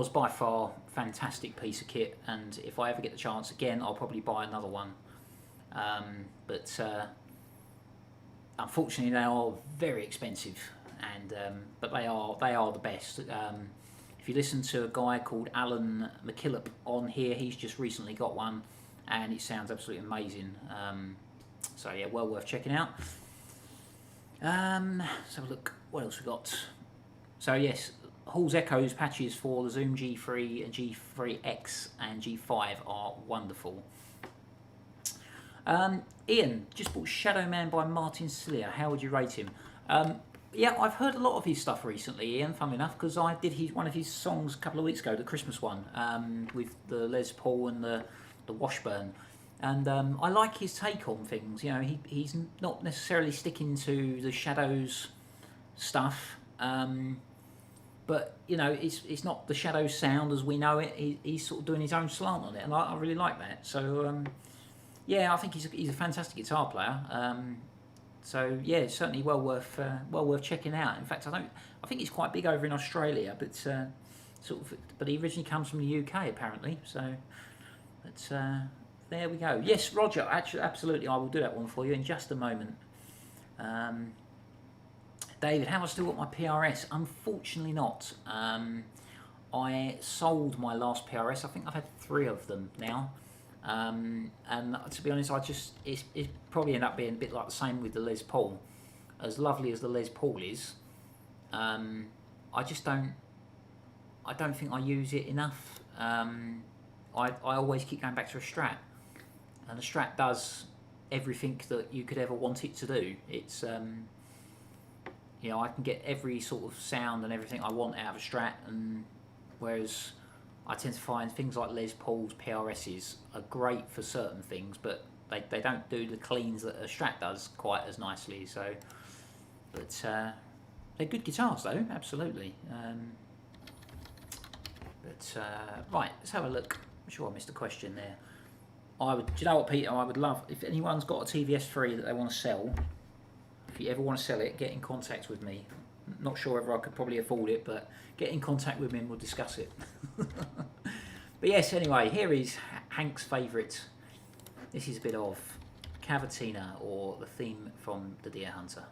by far a fantastic piece of kit. And if I ever get the chance again, I'll probably buy another one. But unfortunately, they are very expensive, and but they are the best. If you listen to a guy called Alan McKillop on here, he's just recently got one, and it sounds absolutely amazing. So yeah, well worth checking out. Let's have a look. What else we got? So yes, Hall's Echoes patches for the Zoom G3 and G3X and G5 are wonderful. Ian just bought Shadow Man by Martin Cillier. How would you rate him? Yeah, I've heard a lot of his stuff recently, Ian, funnily enough, because I did one of his songs a couple of weeks ago, the Christmas one, with the Les Paul and the Washburn. And I like his take on things. You know, he's not necessarily sticking to the Shadows stuff, but you know, it's not the Shadows sound as we know it. He's sort of doing his own slant on it, and I really like that. So yeah, I think he's a fantastic guitar player. So yeah, certainly well worth checking out. In fact, I think he's quite big over in Australia, but but he originally comes from the UK apparently. So, but there we go. Yes, Roger, actually, absolutely, I will do that one for you in just a moment. David, have I still got my PRS? Unfortunately not. I sold my last PRS. I think I've had 3 of them now. And to be honest, it probably end up being a bit like the same with the Les Paul. As lovely as the Les Paul is, I don't think I use it enough. I always keep going back to a Strat, and the Strat does everything that you could ever want it to do. It's you know, I can get every sort of sound and everything I want out of a Strat, and whereas I tend to find things like Les Paul's PRSs are great for certain things, but they don't do the cleans that a Strat does quite as nicely. So, but they're good guitars though, absolutely. Right, let's have a look. I'm sure I missed a question there. Do you know what, Peter? I would love if anyone's got a TVS3 that they want to sell. If you ever want to sell it, get in contact with me. Not sure whether I could probably afford it, but get in contact with me and we'll discuss it. But yes, anyway, here is Hank's favourite. This is a bit of Cavatina, or the theme from The Deer Hunter.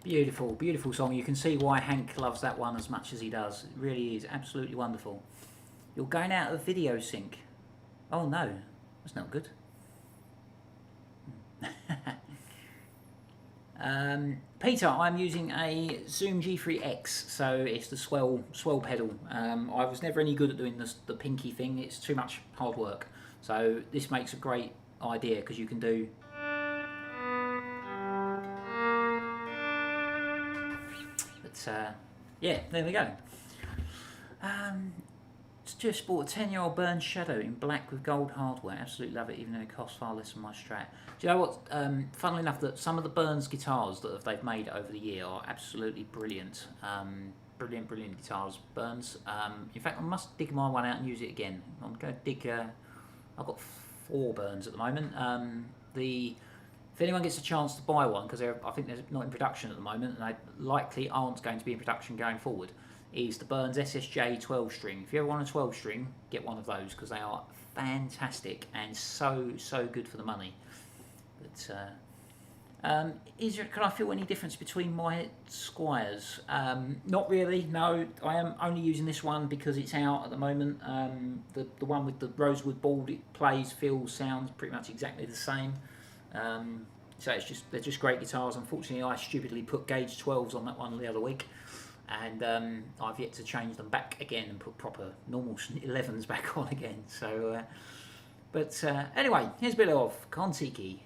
Beautiful, beautiful song. You can see why Hank loves that one as much as he does. It really is absolutely wonderful. You're going out of video sync. Oh no, that's not good. Peter, I'm using a Zoom G3X, so it's the swell pedal. I was never any good at doing the pinky thing. It's too much hard work. So this makes a great idea because you can do. But yeah, there we go. Just bought a 10-year-old Burn Shadow in black with gold hardware. Absolutely love it, even though it costs far less than my Strat. Do you know what? Funnily enough, that some of the Burns guitars that they've made over the year are absolutely brilliant. Brilliant guitars, Burns. In fact, I must dig my one out and use it again. I'm going to dig. I've got 4 Burns at the moment. If anyone gets a chance to buy one, because I think they're not in production at the moment, and they likely aren't going to be in production going forward, is the Burns SSJ 12 string. If you ever want a 12 string, get one of those because they are fantastic and so good for the money. But can I feel any difference between my Squires? Not really. No, I am only using this one because it's out at the moment. The one with the rosewood board, it plays, feels, sounds pretty much exactly the same. So they're just great guitars. Unfortunately, I stupidly put gauge 12s on that one the other week. And I've yet to change them back again and put proper normal 11s back on again. So, but anyway, here's a bit of Kon-Tiki.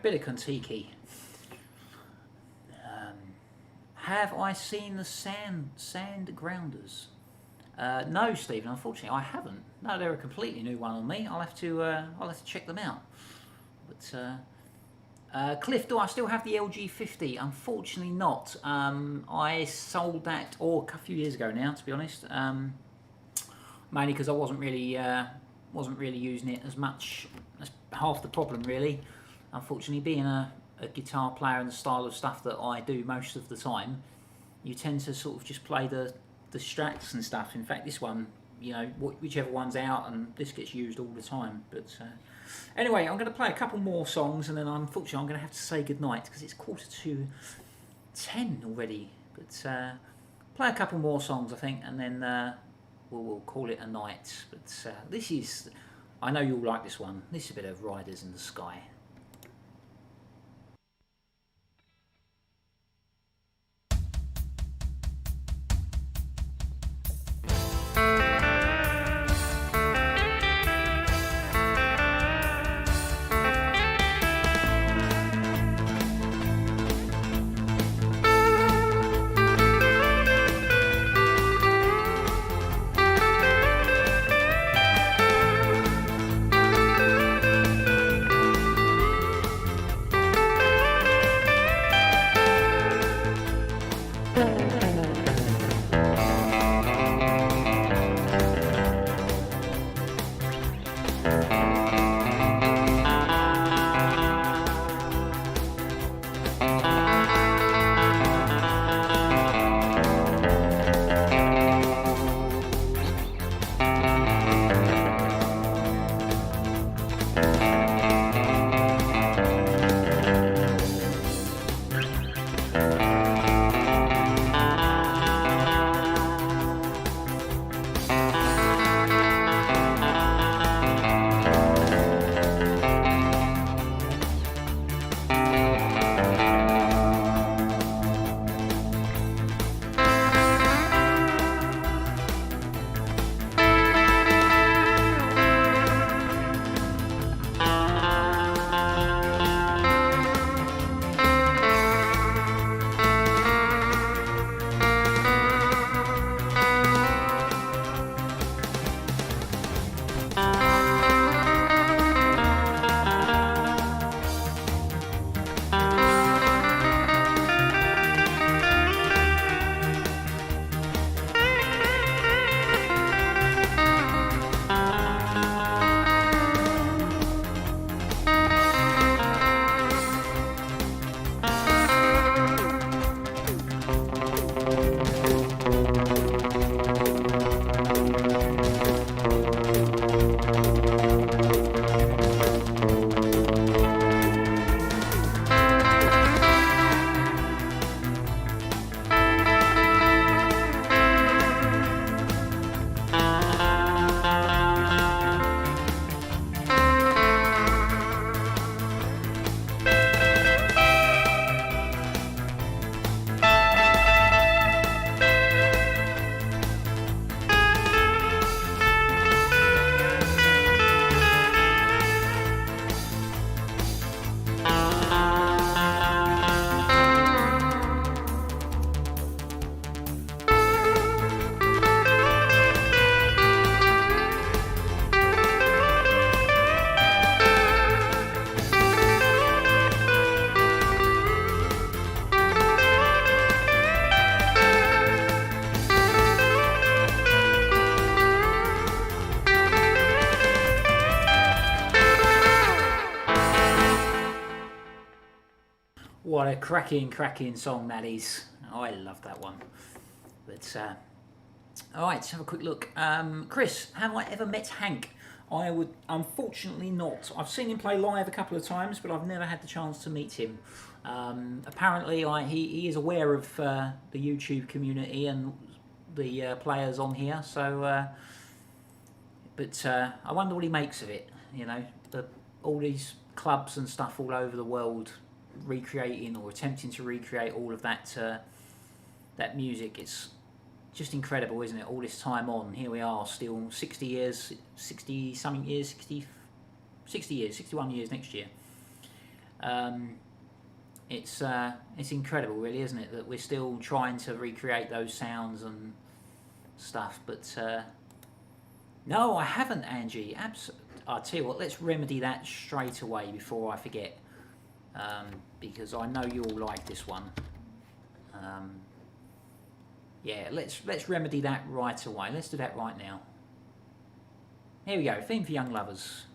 Bit of Kon-Tiki. Have I seen the Sand Grounders? No, Stephen. Unfortunately, I haven't. No, they're a completely new one on me. I'll have to check them out. But Cliff, do I still have the LG50? Unfortunately, not. I sold that a few years ago now, to be honest. Mainly because I wasn't really using it as much. That's half the problem, really. Unfortunately, being a guitar player and the style of stuff that I do most of the time, you tend to sort of just play the Strats and stuff. In fact, this one, you know, whichever one's out, and this gets used all the time. But anyway, I'm going to play a couple more songs, and then unfortunately I'm going to have to say goodnight because it's 10:45 already. But play a couple more songs, I think, and then we'll call it a night. But this is, I know you'll like this one. This is a bit of Riders in the Sky. What a cracking song that is. Oh, I love that one. But all right, let's have a quick look. Chris, have I ever met Hank? I would, unfortunately not. I've seen him play live a couple of times, but I've never had the chance to meet him. Apparently, he is aware of the YouTube community and the players on here. So, but I wonder what he makes of it. You know, all these clubs and stuff all over the world recreating or attempting to recreate all of that that music. It's just incredible, isn't it? All this time on, here we are, still 60 years, 60 something years, 60 years, 61 years next year. It's incredible, really, isn't it, that we're still trying to recreate those sounds and stuff. But no, I haven't, Angie. I'll tell you what, let's remedy that straight away before I forget, because I know you'll like this one. Yeah, let's remedy that right away. Let's do that right now. Here we go, theme for young lovers.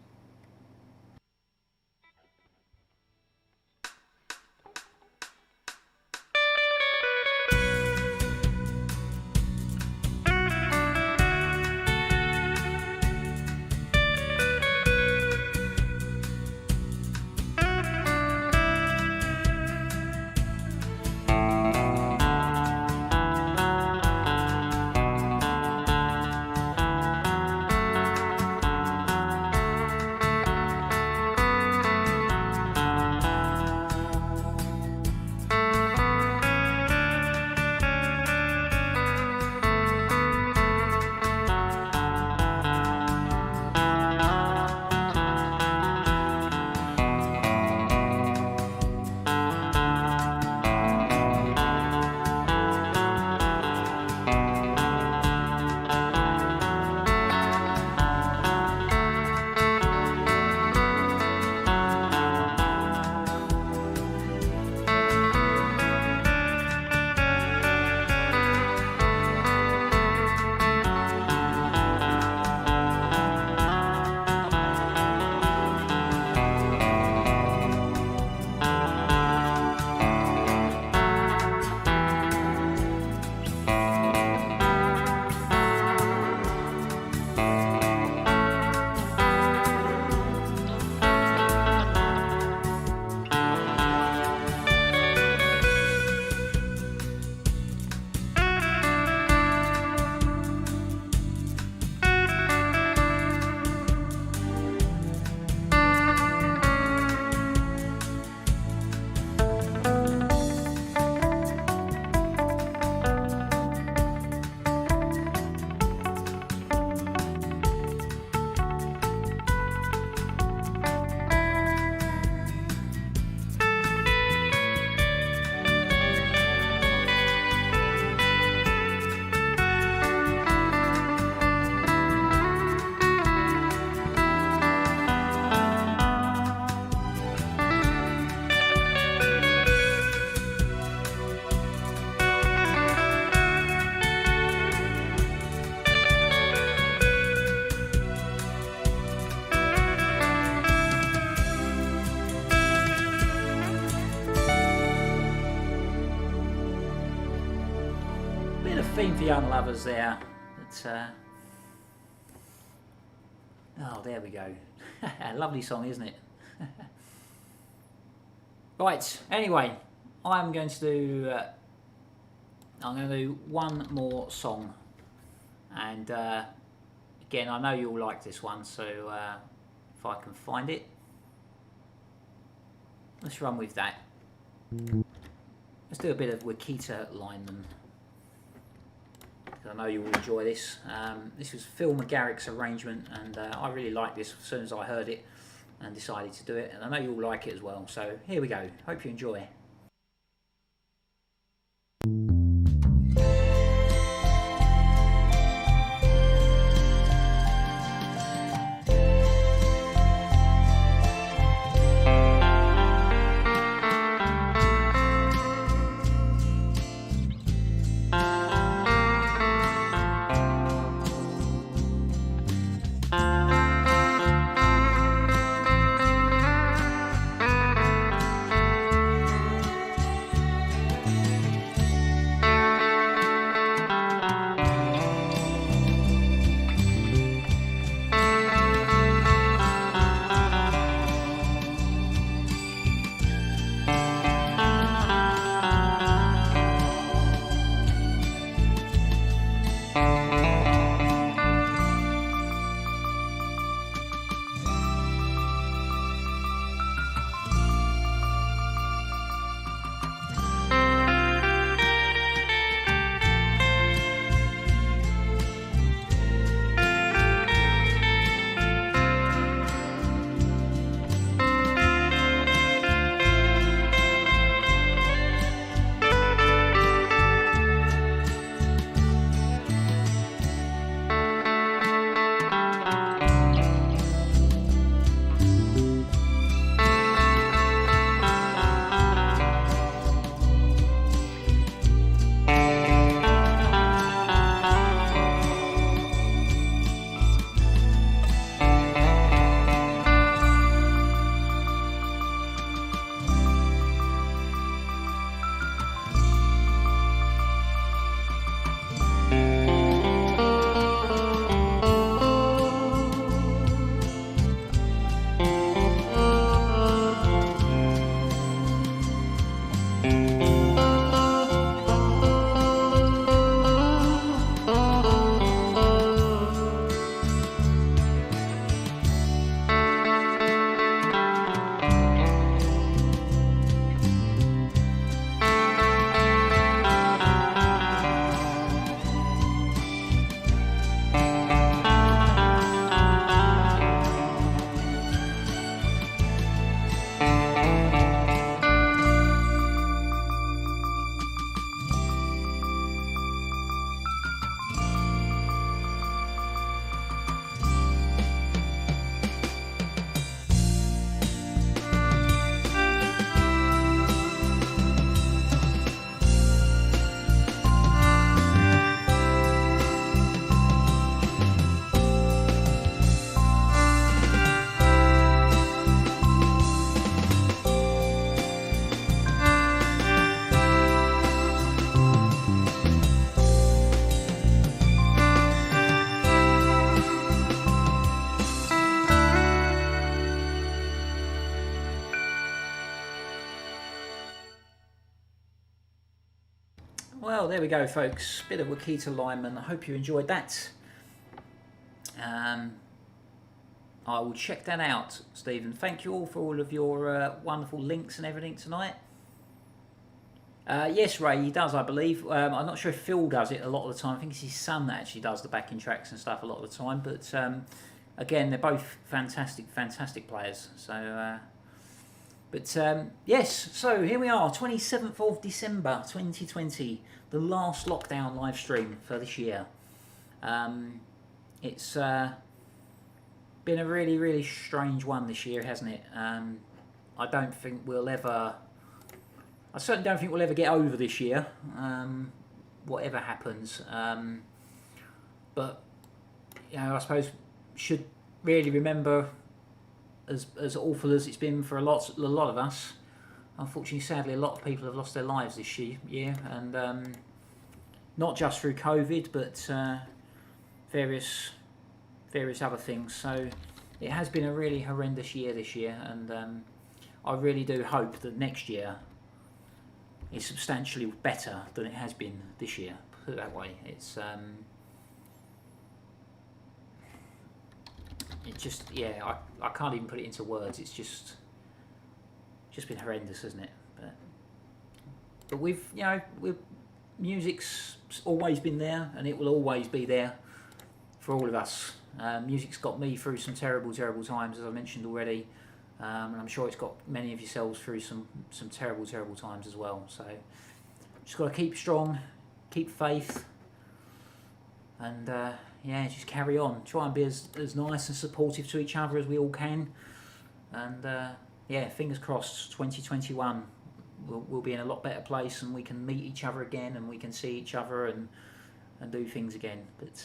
Theme for young lovers there. It's, oh, there we go. Lovely song, isn't it? Right. Anyway, I'm going to do one more song, and again, I know you'll like this one. So if I can find it, let's run with that. Let's do a bit of Wakita Lineman. I know you will enjoy this. This was Phil McGarrick's arrangement, and I really liked this as soon as I heard it and decided to do it, and I know you'll like it as well. So here we go. Hope you enjoy. Well, there we go, folks. Bit of Wakita Lyman. I hope you enjoyed that. I will check that out, Stephen. Thank you all for all of your wonderful links and everything tonight. Yes, Ray, he does, I believe. I'm not sure if Phil does it a lot of the time. I think it's his son that actually does the backing tracks and stuff a lot of the time. But again, they're both fantastic players. So, yes. So here we are, 27th of December, 2020, the last lockdown live stream for this year. It's been a really strange one this year, hasn't it? I certainly don't think we'll ever get over this year, whatever happens. But you know, I suppose should really remember, as awful as it's been for a lot of us. Unfortunately, sadly, a lot of people have lost their lives this year, and not just through COVID, but various other things. So it has been a really horrendous year this year, and I really do hope that next year is substantially better than it has been this year. Put it that way. It's just, yeah, I can't even put it into words. It's just been horrendous, hasn't it? But music's always been there, and it will always be there for all of us. Music's got me through some terrible times, as I mentioned already, and I'm sure it's got many of yourselves through some terrible times as well. So just got to keep strong, keep faith, and just carry on. Try and be as nice and supportive to each other as we all can, and fingers crossed 2021 we'll be in a lot better place, and we can meet each other again, and we can see each other and do things again. But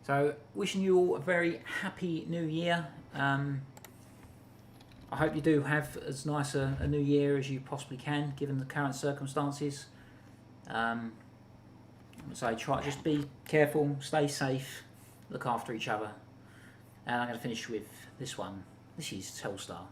so wishing you all a very happy new year. I hope you do have as nice a new year as you possibly can, given the current circumstances. So just be careful, stay safe, look after each other. And I'm going to finish with this one. This is Telstar.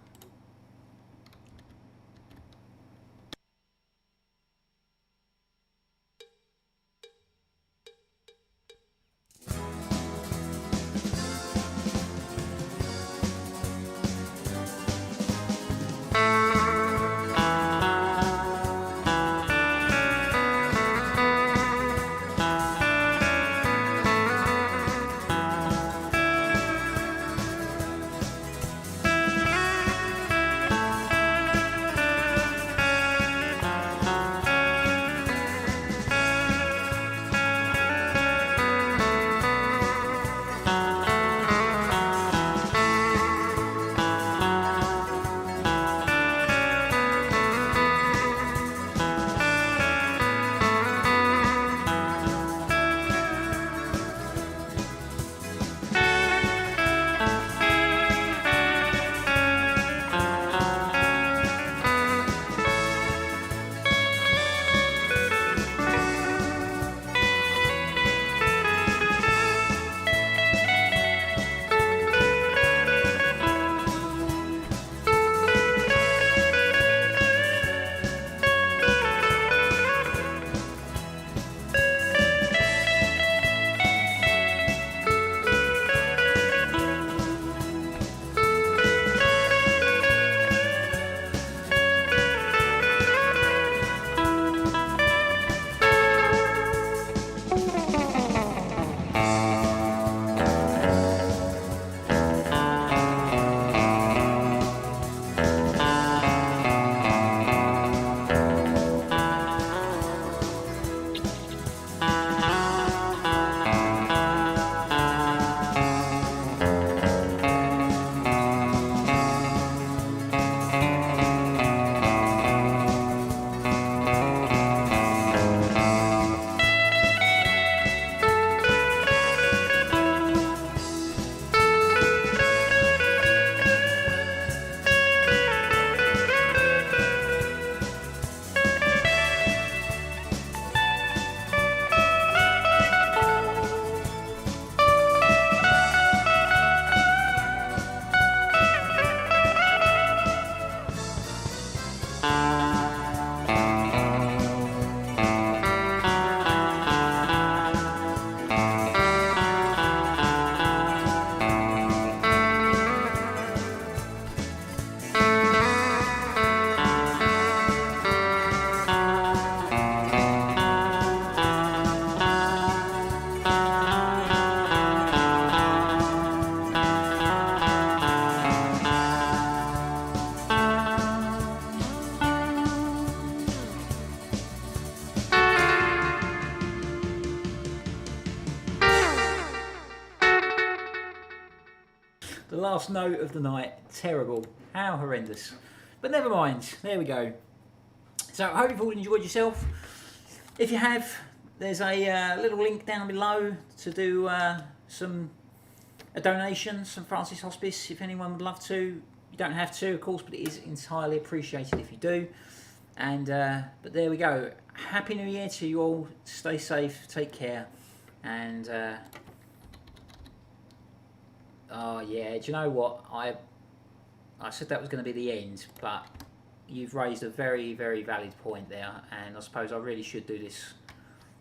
The last note of the night. Terrible. How horrendous. But never mind. There we go. So I hope you've all enjoyed yourself. If you have, there's a little link down below to do a donation, some Francis Hospice, if anyone would love to. You don't have to, of course, but it is entirely appreciated if you do. And but there we go. Happy New Year to you all. Stay safe, take care, and oh yeah, do you know what? I said that was going to be the end, but you've raised a very, very valid point there, and I suppose I really should do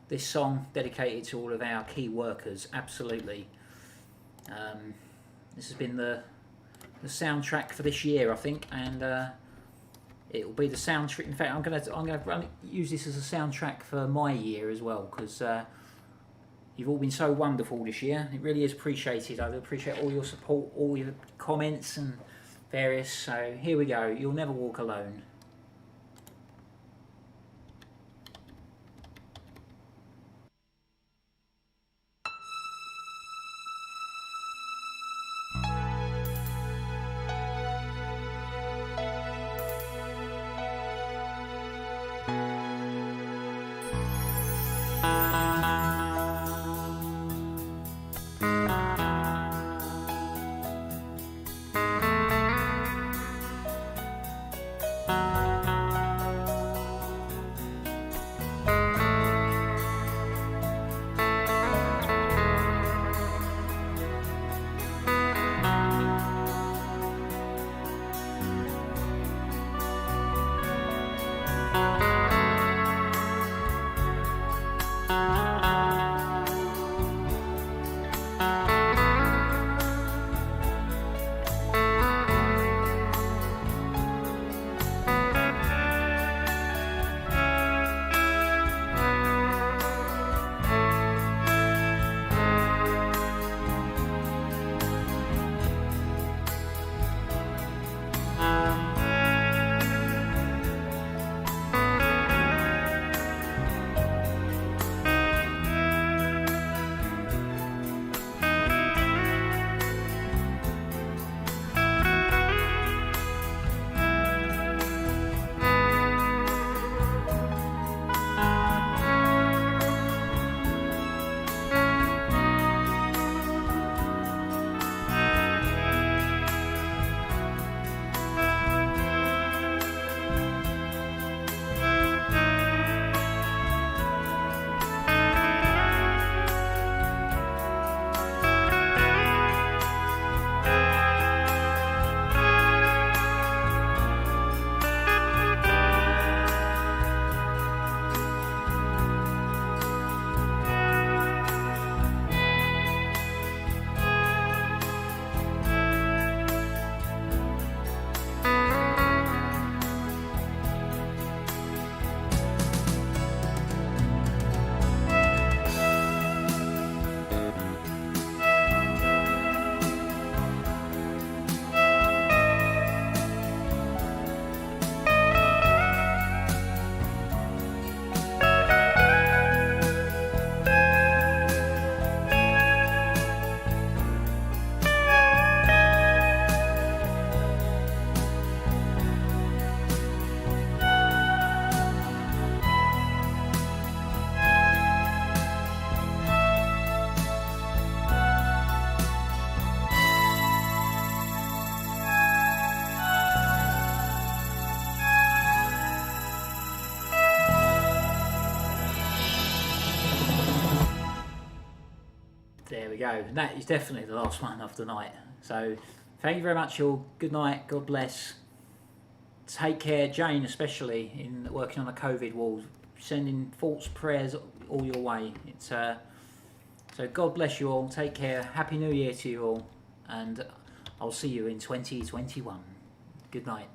this song dedicated to all of our key workers. Absolutely. This has been the soundtrack for this year, I think, and it will be the soundtrack. In fact, I'm gonna use this as a soundtrack for my year as well, because you've all been so wonderful this year. It really is appreciated. I appreciate all your support, all your comments and various. So here we go. You'll never walk alone. There we go. And that is definitely the last one of the night. So thank you very much all. Good night. God bless. Take care. Jane especially in working on the COVID wall. Sending thoughts, prayers all your way. It's so God bless you all. Take care. Happy New Year to you all. And I'll see you in 2021. Good night.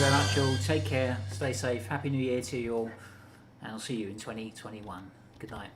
very much, all. Take care. Stay safe. Happy New Year to you all. And I'll see you in 2021. Good night.